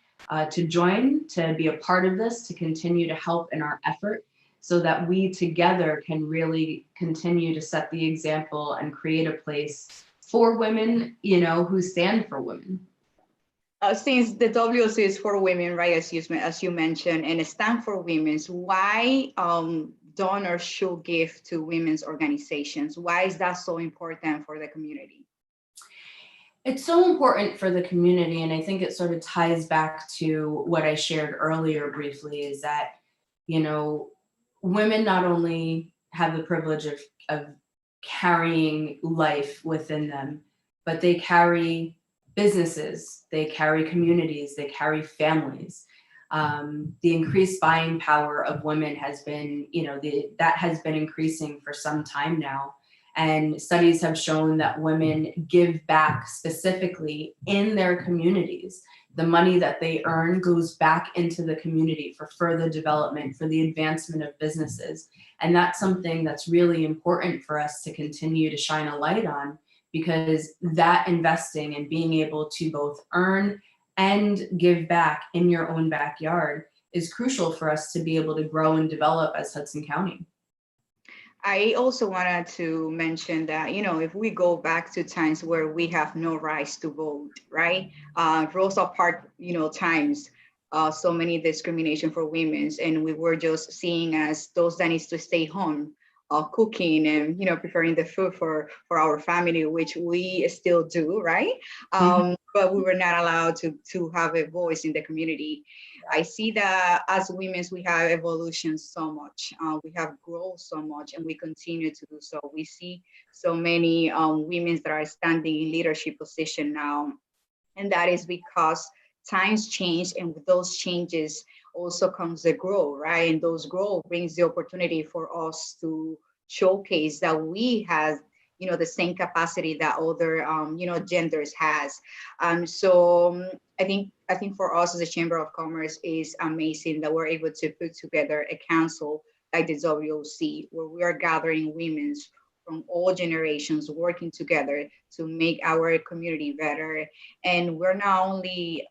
to join, to be a part of this, to continue to help in our effort, so that we together can really continue to set the example and create a place for women, who stand for women. Since the WOC is for women, right, as you mentioned, and stand for women, why donors should give to women's organizations? Why is that so important for the community? It's so important for the community, and I think it sort of ties back to what I shared earlier briefly, is that, women not only have the privilege of carrying life within them, but they carry businesses, they carry communities, they carry families. The increased buying power of women has been, that has been increasing for some time now. And studies have shown that women give back specifically in their communities. The money that they earn goes back into the community for further development, for the advancement of businesses. And that's something that's really important for us to continue to shine a light on, because that investing and being able to both earn and give back in your own backyard is crucial for us to be able to grow and develop as Hudson County. I also wanted to mention that, if we go back to times where we have no rights to vote, right? Rosa Parks, times, so many discrimination for women, and we were just seen as those that needs to stay home, cooking and, preparing the food for our family, which we still do, right? But we were not allowed to have a voice in the community. I see that as women, we have evolution so much. We have grown so much, and we continue to do so. We see so many women that are standing in leadership position now, and that is because times change, and with those changes also comes the growth, right? And those growth brings the opportunity for us to showcase that we have, the same capacity that other, genders has. I think for us as a Chamber of Commerce is amazing that we're able to put together a council like the WOC, where we are gathering women from all generations working together to make our community better. And we're not only,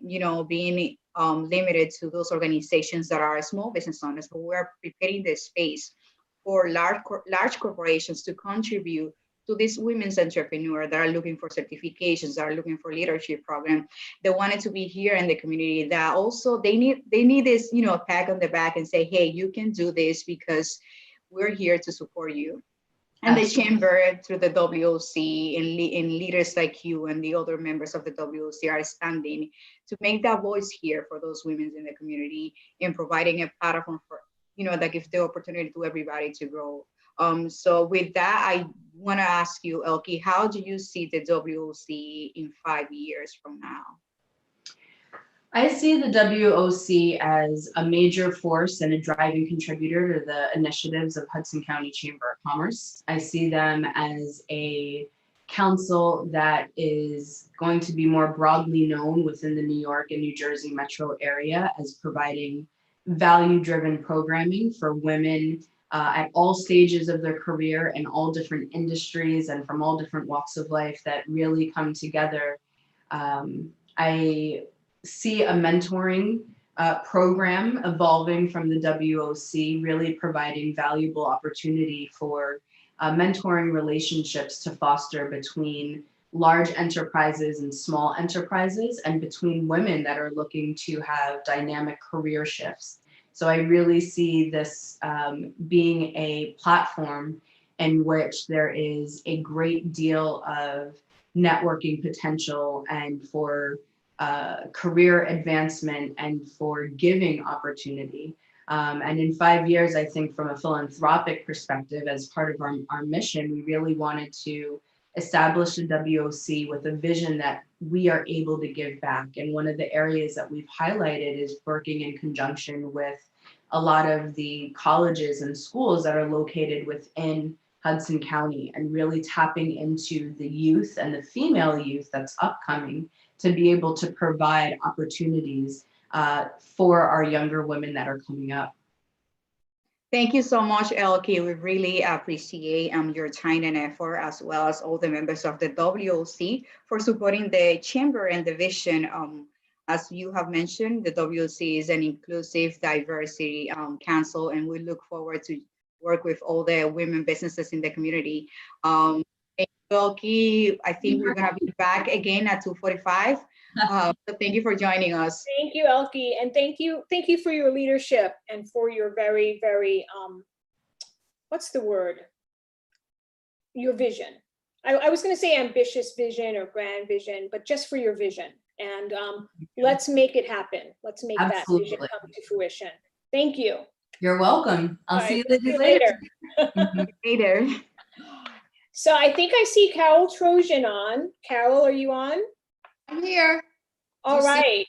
being limited to those organizations that are small business owners, but we're preparing the space for large corporations to contribute to these women's entrepreneurs that are looking for certifications, that are looking for leadership program. They wanted to be here in the community, that also they need this, pat on the back and say, hey, you can do this because we're here to support you. And the chamber, through the WOC and leaders like you and the other members of the WOC are standing to make that voice here for those women in the community and providing a platform for, that gives the opportunity to everybody to grow. So with that, I want to ask you, Elke, how do you see the WOC in 5 years from now? I see the WOC as a major force and a driving contributor to the initiatives of Hudson County Chamber of Commerce. I see them as a council that is going to be more broadly known within the New York and New Jersey metro area as providing value-driven programming for women at all stages of their career and all different industries and from all different walks of life that really come together. I see a mentoring program evolving from the WOC, really providing valuable opportunity for mentoring relationships to foster between large enterprises and small enterprises and between women that are looking to have dynamic career shifts. So I really see this being a platform in which there is a great deal of networking potential and for career advancement and for giving opportunity. And in 5 years, I think from a philanthropic perspective, as part of our mission, we really wanted to establish a WOC with a vision that we are able to give back. And one of the areas that we've highlighted is working in conjunction with a lot of the colleges and schools that are located within Hudson County and really tapping into the youth and the female youth that's upcoming to be able to provide opportunities for our younger women that are coming up. Thank you so much, Elke. We really appreciate your time and effort, as well as all the members of the WOC for supporting the chamber and the vision. As you have mentioned, the WOC is an inclusive diversity council, and we look forward to work with all the women businesses in the community. Elke, I think we're gonna be back again at 2:45. So thank you for joining us. Thank you, Elke, and thank you for your leadership and for your very, very, what's the word? Your vision. I was gonna say ambitious vision or grand vision, but just for your vision. And let's make it happen. Let's make that vision come to fruition. Thank you. You're welcome. I'll see you later. Later. So I think I see Carol Trojan on. Carol, are you on? I'm here. All right.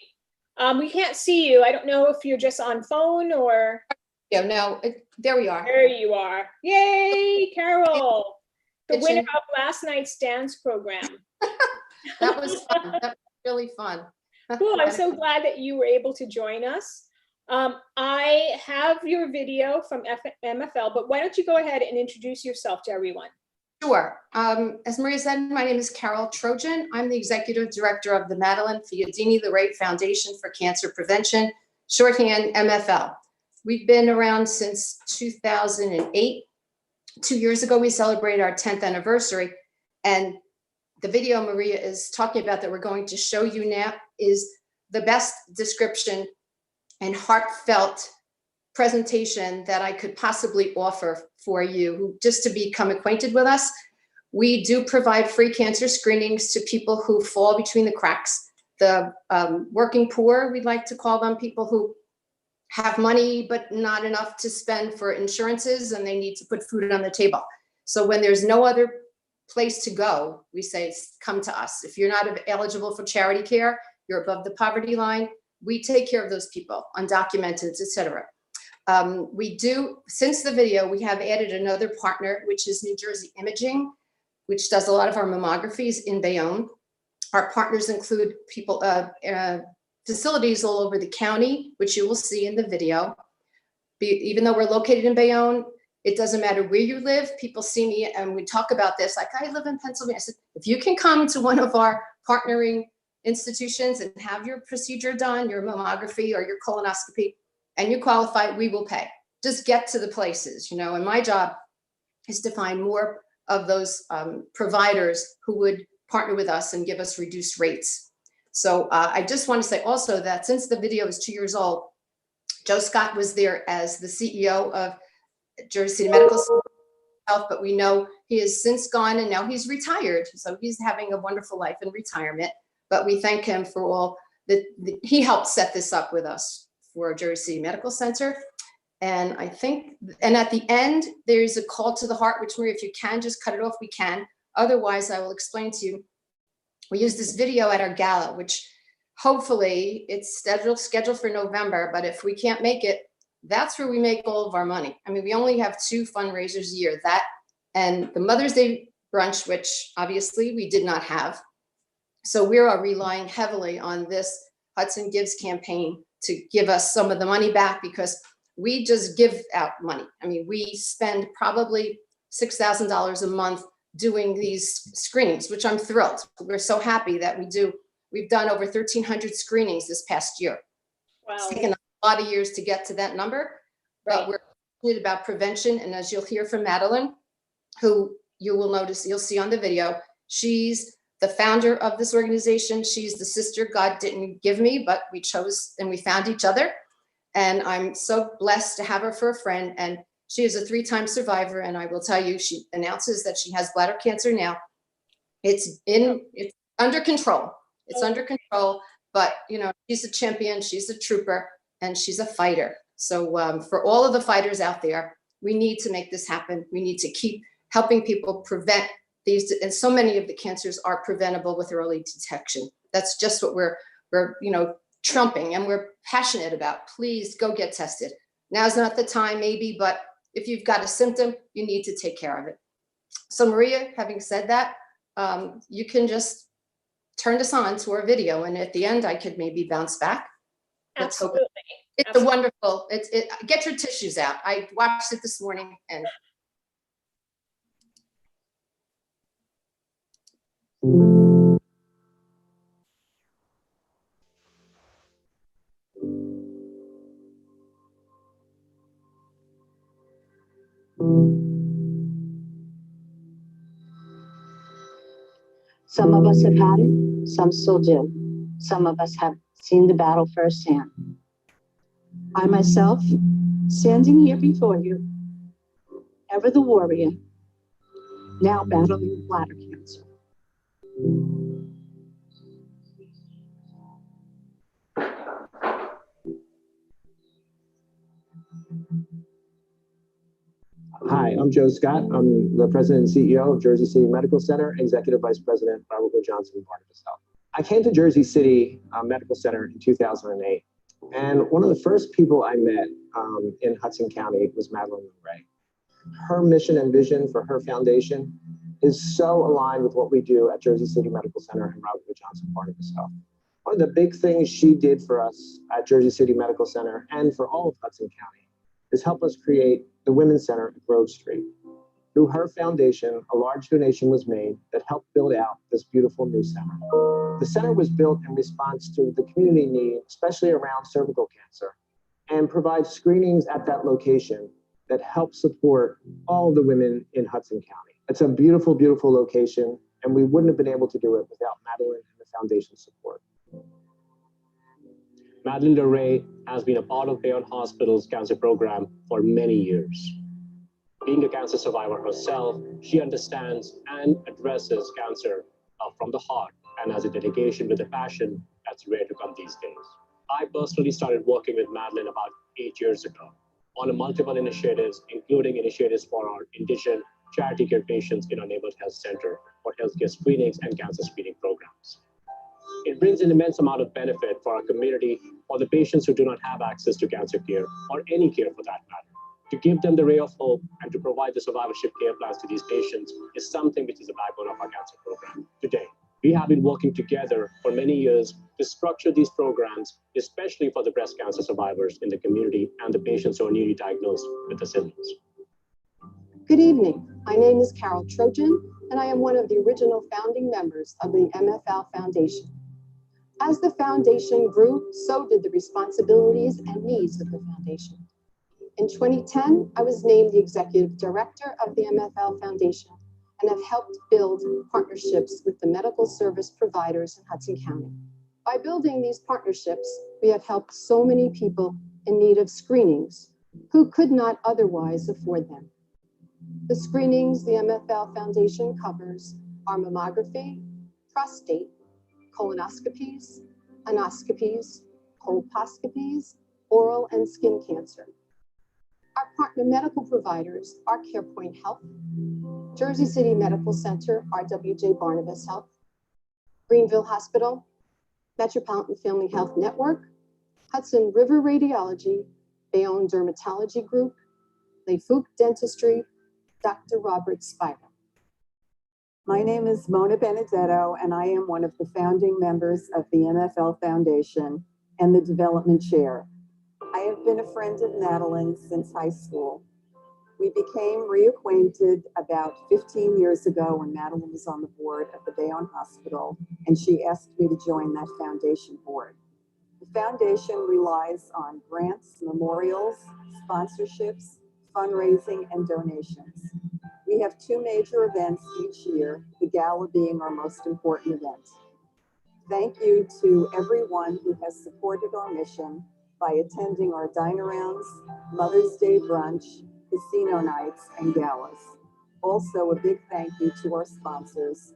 We can't see you. I don't know if you're just on phone or. Yeah, no, there we are. There you are. Yay, Carol. The winner of last night's dance program. That was fun. That was really fun. Cool. I'm so glad that you were able to join us. I have your video from MFL, but why don't you go ahead and introduce yourself to everyone? Sure. As Maria said, my name is Carol Trojan. I'm the executive director of the Madeline Fiordini Lorate Foundation for Cancer Prevention, shorthand MFL. We've been around since 2008. 2 years ago, we celebrated our 10th anniversary. And the video Maria is talking about that we're going to show you now is the best description and heartfelt presentation that I could possibly offer for you, just to become acquainted with us. We do provide free cancer screenings to people who fall between the cracks. The working poor, we'd like to call them, people who have money but not enough to spend for insurances and they need to put food on the table. So when there's no other place to go, we say, come to us. If you're not eligible for charity care, you're above the poverty line, we take care of those people, undocumented, etc. We do, since the video, we have added another partner, which is New Jersey Imaging. which does a lot of our mammographies in Bayonne. Our partners include people, facilities all over the county, which you will see in the video. Even though we're located in Bayonne, it doesn't matter where you live. People see me and we talk about this, like, I live in Pennsylvania. I said, if you can come to one of our partnering institutions and have your procedure done, your mammography or your colonoscopy, and you qualify, we will pay. Just get to the places, you know, and my job is to find more of those providers who would partner with us and give us reduced rates. So I just want to say also that since the video is 2 years old, Joe Scott was there as the CEO of Jersey City Medical Health, but we know he has since gone and now he's retired. So he's having a wonderful life in retirement, but we thank him for all that. He helped set this up with us for Jersey City Medical Center. And I think, and at the end, there's a call to the heart, which Maria, if you can just cut it off, we can. Otherwise, I will explain to you. We use this video at our gala, which hopefully it's scheduled for November, but if we can't make it, that's where we make all of our money. I mean, we only have 2 fundraisers a year, that and the Mother's Day brunch, which obviously we did not have. So we are relying heavily on this Hudson Gives campaign to give us some of the money back, because we just give out money. I mean, we spend probably $6,000 a month doing these screenings, which I'm thrilled. We're so happy that we do. We've done over 1,300 screenings this past year. Wow. It's taken a lot of years to get to that number, but we're passionate about prevention. And as you'll hear from Madeline, who you will notice, you'll see on the video, she's the founder of this organization. She's the sister God didn't give me, but we chose and we found each other. And I'm so blessed to have her for a friend. And she is a 3-time survivor. And I will tell you, she announces that she has bladder cancer now. It's under control. It's under control, but you know, she's a champion, she's a trooper, and she's a fighter. So for all of the fighters out there, we need to make this happen. We need to keep helping people prevent these, and so many of the cancers are preventable with early detection. That's just what we're you know, trumping and we're passionate about. Please go get tested. Now's not the time maybe, but if you've got a symptom, you need to take care of it. So Maria, having said that, you can just turn us on to our video, and at the end I could maybe bounce back. Let's hope it's a wonderful, get your tissues out. I watched it this morning and some of us have had it, some still do. Some of us have seen the battle firsthand. I myself, standing here before you, ever the warrior, now battling bladder cancer. Hi, I'm Joe Scott. I'm the president and CEO of Jersey City Medical Center, executive vice president, Robert Johnson and Barnabas Health. I came to Jersey City Medical Center in 2008. And one of the first people I met in Hudson County was Madeline Ray. Her mission and vision for her foundation is so aligned with what we do at Jersey City Medical Center and Robert Johnson Barnabas Health. One of the big things she did for us at Jersey City Medical Center and for all of Hudson County is help us create the Women's Center at Grove Street. Through her foundation, a large donation was made that helped build out this beautiful new center. The center was built in response to the community need, especially around cervical cancer, and provides screenings at that location that help support all the women in Hudson County. It's a beautiful, beautiful location, and we wouldn't have been able to do it without Madeline and the foundation support. Madeline DeRay has been a part of Bayonne Hospital's cancer program for many years. Being a cancer survivor herself, she understands and addresses cancer from the heart and has a dedication with a passion that's rare to come these days. I personally started working with Madeline about 8 years ago on multiple initiatives, including initiatives for our indigent charity care patients in our neighborhood health center for healthcare screenings and cancer screening programs. It brings an immense amount of benefit for our community, for the patients who do not have access to cancer care or any care for that matter. To give them the ray of hope and to provide the survivorship care plans to these patients is something which is the backbone of our cancer program today. We have been working together for many years to structure these programs, especially for the breast cancer survivors in the community and the patients who are newly diagnosed with the symptoms. Good evening. My name is Carol Trojan, and I am one of the original founding members of the MFL Foundation. As the foundation grew, so did the responsibilities and needs of the foundation. In 2010, I was named the executive director of the MFL Foundation and have helped build partnerships with the medical service providers in Hudson County. By building these partnerships, we have helped so many people in need of screenings who could not otherwise afford them. The screenings the MFL Foundation covers are mammography, prostate, colonoscopies, anoscopies, colposcopies, oral and skin cancer. Our partner medical providers are CarePoint Health, Jersey City Medical Center, RWJ Barnabas Health, Greenville Hospital, Metropolitan Family Health Network, Hudson River Radiology, Bayonne Dermatology Group, LeFouque Dentistry, Dr. Robert Spira. My name is Mona Benedetto, and I am one of the founding members of the MFL Foundation and the Development Chair. I have been a friend of Madeline's since high school. We became reacquainted about 15 years ago when Madeline was on the board of the Bayonne Hospital, and she asked me to join that foundation board. The foundation relies on grants, memorials, sponsorships, fundraising, and donations. We have two major events each year, the gala being our most important event. Thank you to everyone who has supported our mission by attending our dine-arounds, Mother's Day brunch, casino nights, and galas. Also, a big thank you to our sponsors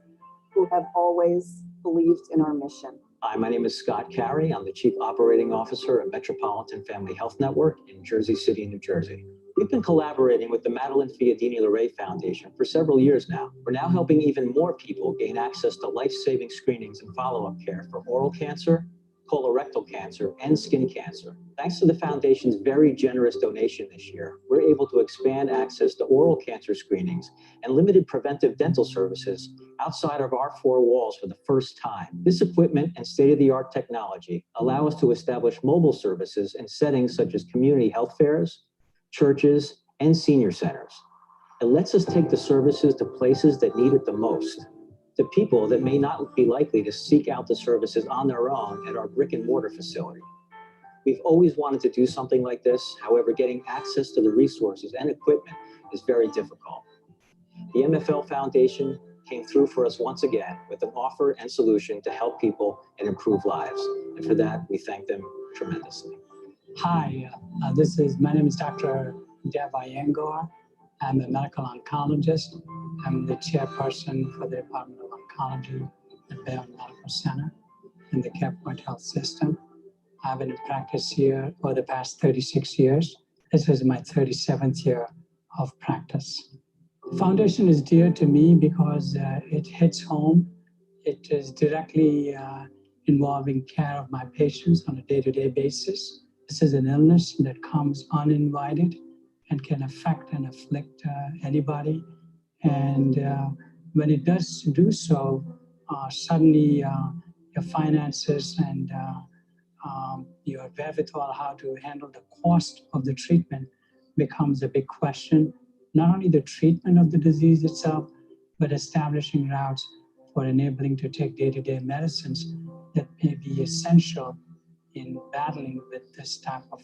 who have always believed in our mission. Hi, my name is Scott Carey. I'm the Chief Operating Officer at Metropolitan Family Health Network in Jersey City, New Jersey. We've been collaborating with the Madeline Fiadini-LaRae Foundation for several years now. We're now helping even more people gain access to life-saving screenings and follow-up care for oral cancer, colorectal cancer, and skin cancer. Thanks to the Foundation's very generous donation this year, we're able to expand access to oral cancer screenings and limited preventive dental services outside of our four walls for the first time. This equipment and state-of-the-art technology allow us to establish mobile services in settings such as community health fairs, churches, and senior centers. It lets us take the services to places that need it the most, to people that may not be likely to seek out the services on their own at our brick and mortar facility. We've always wanted to do something like this. However, getting access to the resources and equipment is very difficult. The MFL Foundation came through for us once again with an offer and solution to help people and improve lives. And for that, we thank them tremendously. Hi, my name is Dr. Dev Iyengar. I'm a medical oncologist. I'm the chairperson for the Department of Oncology at Bayonne Medical Center in the CarePoint Health System. I've been in practice here for the past 36 years. This is my 37th year of practice. The foundation is dear to me because it hits home. It is directly involving care of my patients on a day-to-day basis. This is an illness that comes uninvited and can affect and afflict anybody. And when it does do so, suddenly your finances and your wherewithal how to handle the cost of the treatment becomes a big question. Not only the treatment of the disease itself, but establishing routes for enabling to take day-to-day medicines that may be essential in battling with this type of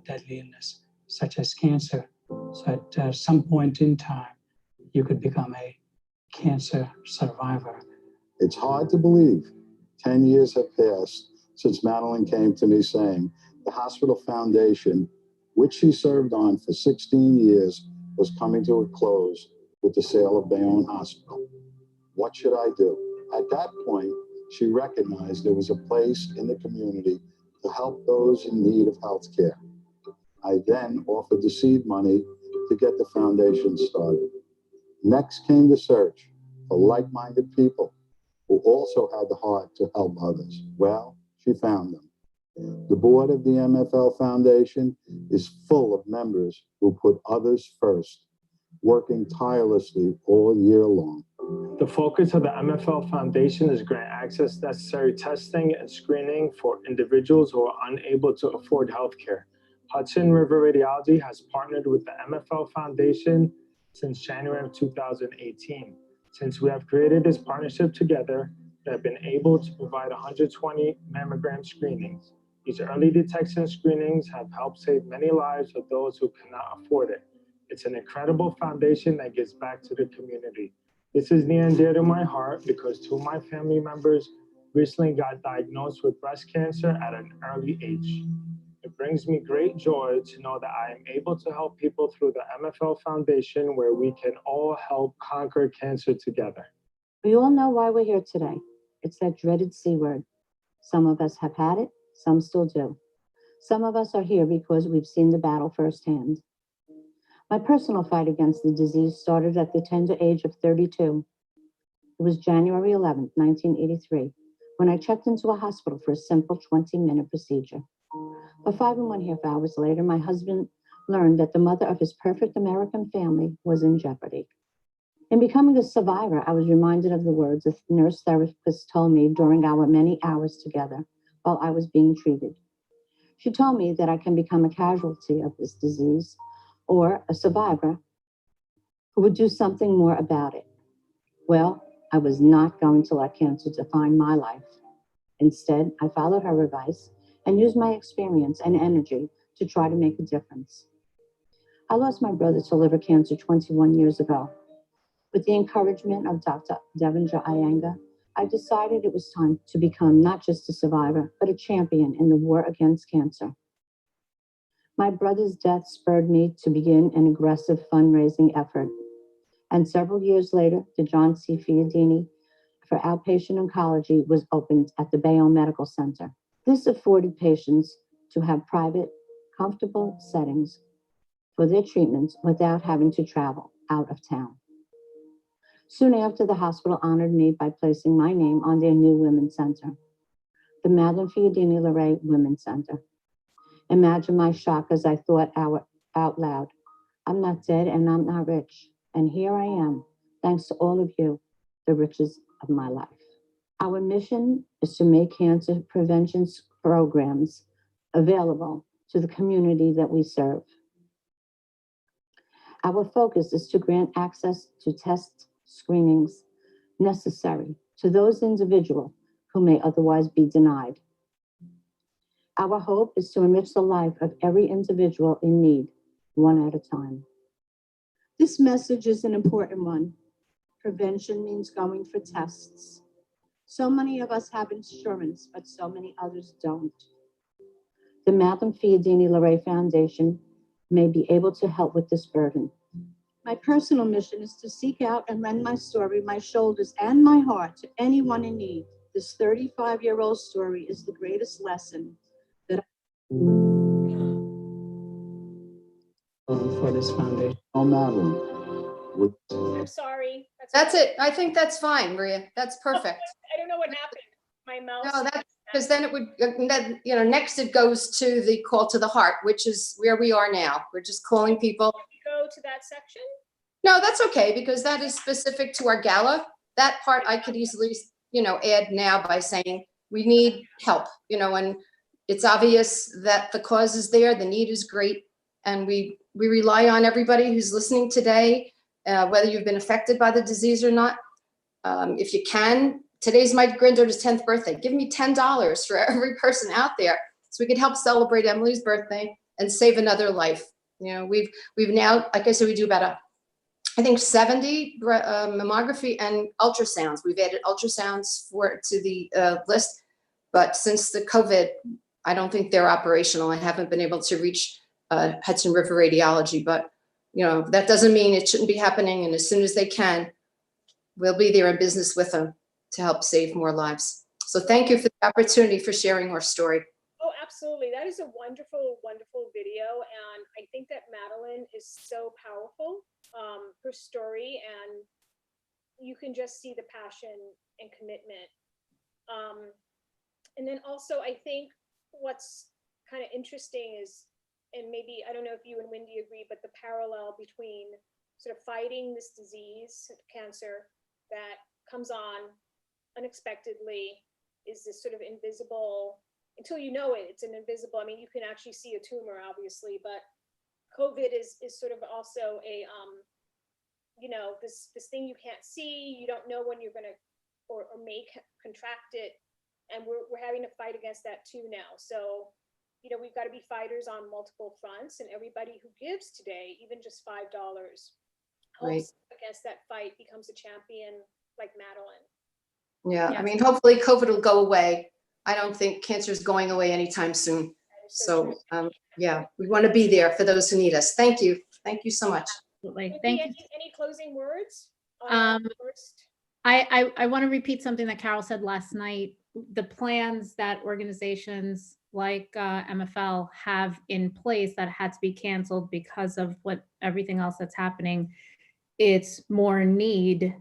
deadly illness, such as cancer. So at some point in time, you could become a cancer survivor. It's hard to believe 10 years have passed since Madeline came to me saying the hospital foundation, which she served on for 16 years, was coming to a close with the sale of Bayonne Hospital. What should I do? At that point, she recognized there was a place in the community to help those in need of health care. I then offered the seed money to get the foundation started. Next came the search for like-minded people who also had the heart to help others. Well, she found them. The board of the MFL Foundation is full of members who put others first, working tirelessly all year long. The focus of the MFL Foundation is grant access necessary testing and screening for individuals who are unable to afford healthcare. Hudson River Radiology has partnered with the MFL Foundation since January of 2018. Since we have created this partnership together, we have been able to provide 120 mammogram screenings. These early detection screenings have helped save many lives of those who cannot afford it. It's an incredible foundation that gives back to the community. This is near and dear to my heart because two of my family members recently got diagnosed with breast cancer at an early age. It brings me great joy to know that I am able to help people through the MFL Foundation, where we can all help conquer cancer together. We all know why we're here today. It's that dreaded C word. Some of us have had it, some still do. Some of us are here because we've seen the battle firsthand. My personal fight against the disease started at the tender age of 32. It was January 11th, 1983, when I checked into a hospital for a simple 20-minute procedure. But 5.5 hours later, my husband learned that the mother of his perfect American family was in jeopardy. In becoming a survivor, I was reminded of the words a nurse therapist told me during our many hours together while I was being treated. She told me that I can become a casualty of this disease or a survivor who would do something more about it. Well, I was not going to let cancer define my life. Instead, I followed her advice and used my experience and energy to try to make a difference. I lost my brother to liver cancer 21 years ago. With the encouragement of Dr. Devendra Iyengar, I decided it was time to become not just a survivor, but a champion in the war against cancer. My brother's death spurred me to begin an aggressive fundraising effort. And several years later, the John C. Fiadini for outpatient oncology was opened at the Bayonne Medical Center. This afforded patients to have private, comfortable settings for their treatments without having to travel out of town. Soon after, the hospital honored me by placing my name on their new Women's Center, the Madeline Fiadini LeRae Women's Center. Imagine my shock as I thought out loud, I'm not dead and I'm not rich. And here I am, thanks to all of you, the riches of my life. Our mission is to make cancer prevention programs available to the community that we serve. Our focus is to grant access to tests, screenings necessary to those individuals who may otherwise be denied. Our hope is to enrich the life of every individual in need, one at a time. This message is an important one. Prevention means going for tests. So many of us have insurance, but so many others don't. The Madeline Fiadini LeRae Foundation may be able to help with this burden. My personal mission is to seek out and lend my story, my shoulders, and my heart to anyone in need. This 35-year-old story is the greatest lesson that For this foundation. Oh, Madeline. I'm sorry. That's it. I think that's fine, Maria. That's perfect. I don't know what happened. My mouse. No, that's because then it would, then, you know, next it goes to the call to the heart, which is where we are now. We're just calling people. Go to that section? No, that's okay, because that is specific to our gala. That part I could easily, you know, add now by saying we need help, you know, and it's obvious that the cause is there, the need is great, and we rely on everybody who's listening today, whether you've been affected by the disease or not. If you can, today's my granddaughter's 10th birthday. Give me $10 for every person out there so we can help celebrate Emily's birthday and save another life. You know, we've now, like I said, we do about I think 70 mammography and ultrasounds. We've added ultrasounds to the list, but since the COVID, I don't think they're operational. I haven't been able to reach Hudson River Radiology, but you know, that doesn't mean it shouldn't be happening. And as soon as they can, we'll be there in business with them to help save more lives. So thank you for the opportunity for sharing our story. Oh, absolutely. That is a wonderful, wonderful video. And I think that Madeline is so powerful, her story, and you can just see the passion and commitment. And then also, I think what's kind of interesting is, and maybe, I don't know if you and Wendy agree, but the parallel between sort of fighting this disease, cancer, that comes on unexpectedly, is this sort of invisible, until you know it, it's an invisible, I mean, you can actually see a tumor, obviously, but COVID is sort of also a, you know, this thing you can't see, you don't know when you're gonna, or may contract it, and we're having to fight against that too now. So, you know, we've got to be fighters on multiple fronts, and everybody who gives today, even just $5, Right. helps against that fight, becomes a champion like Madeline. Yeah, Yeah. I mean, hopefully COVID will go away. I don't think cancer is going away anytime soon. So, yeah, we want to be there for those who need us. Thank you. Thank you so much. Absolutely. Wendy, Thank you. any closing words? on that first? I want to repeat something that Carol said last night. The plans that organizations like MFL have in place that had to be canceled because of what everything else that's happening, it's more need,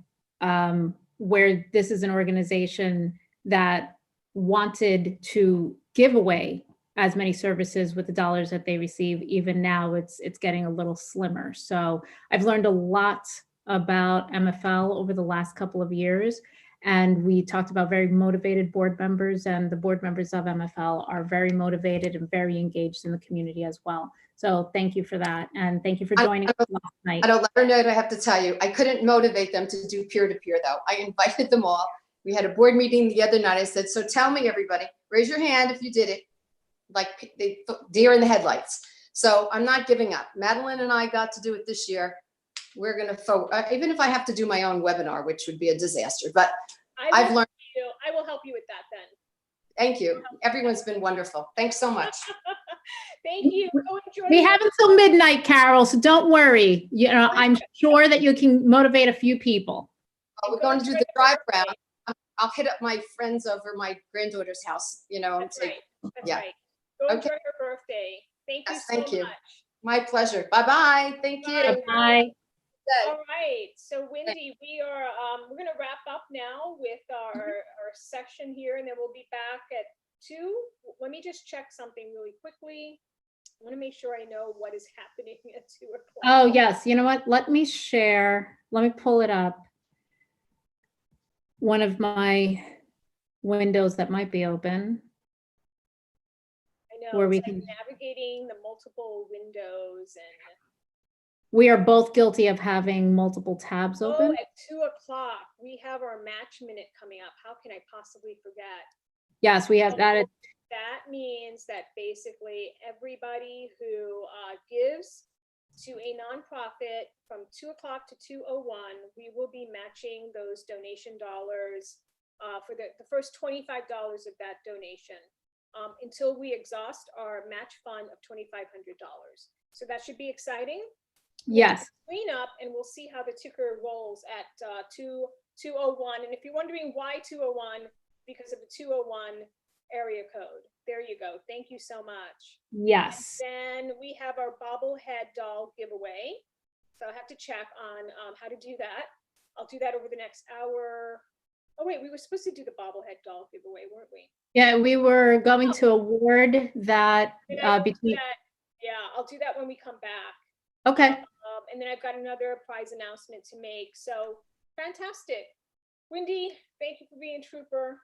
where this is an organization that wanted to give away as many services with the dollars that they receive. Even now it's getting a little slimmer. So I've learned a lot about MFL over the last couple of years. And we talked about very motivated board members, and the board members of MFL are very motivated and very engaged in the community as well. So thank you for that. And thank you for joining us last night. I don't let her know, I have to tell you, I couldn't motivate them to do peer-to-peer though. I invited them all. We had a board meeting the other night. I said, so tell me, everybody, raise your hand if you did it. Like they deer in the headlights. So I'm not giving up. Madeline and I got to do it this year. We're going to, even if I have to do my own webinar, which would be a disaster, but I've learned. I will help you with that then. Thank you. Everyone's been wonderful. Thanks so much. Thank you. Go enjoy. We have until midnight, Carol, so don't worry. You know, I'm sure that you can motivate a few people. We're going to do the drive round. I'll hit up my friends over my granddaughter's house. You know, That's right. That's yeah. right. Go enjoy your birthday. Thank you so Thank you. much. My pleasure. Bye-bye. Thank you. Bye. All right. So Wendy, we are we're gonna wrap up now with our session here, and then we'll be back at 2. Let me just check something really quickly. I want to make sure I know what is happening at 2 o'clock. Oh, yes. You know what? Let me share. Let me pull it up. One of my windows that might be open. I know, where we it's like can. navigating the multiple windows, and We are both guilty of having multiple tabs open. at 2 o'clock we have our match minute coming up. How can I possibly forget? Yes, we have that. That means that basically everybody who gives to a nonprofit from 2 o'clock to 2:01, we will be matching those donation dollars for the first $25 of that donation until we exhaust our match fund of $2,500. So that should be exciting. Yes. Clean up, and we'll see how the ticker rolls at 2:01. And if you're wondering why 2:01, because of the 2:01 area code. There you go. Thank you so much. Yes. And then we have our bobblehead doll giveaway. So I have to check on how to do that. I'll do that over the next hour. Oh wait, we were supposed to do the bobblehead doll giveaway, weren't we? Yeah, we were going to award that between. Yeah, I'll do that when we come back. Okay. And then I've got another prize announcement to make. So fantastic. Wendy, thank you for being a trooper.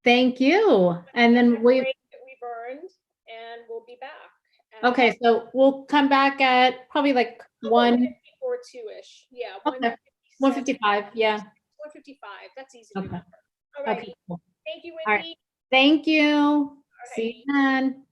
Thank you. And then we've earned, and we'll be back. Okay, so we'll come back at probably like 1 or 2-ish. Yeah. Okay. 1:55. Yeah. 1:55. That's easy. Okay. All right. Okay, cool. Thank you, All right. Wendy. Thank you. See you then.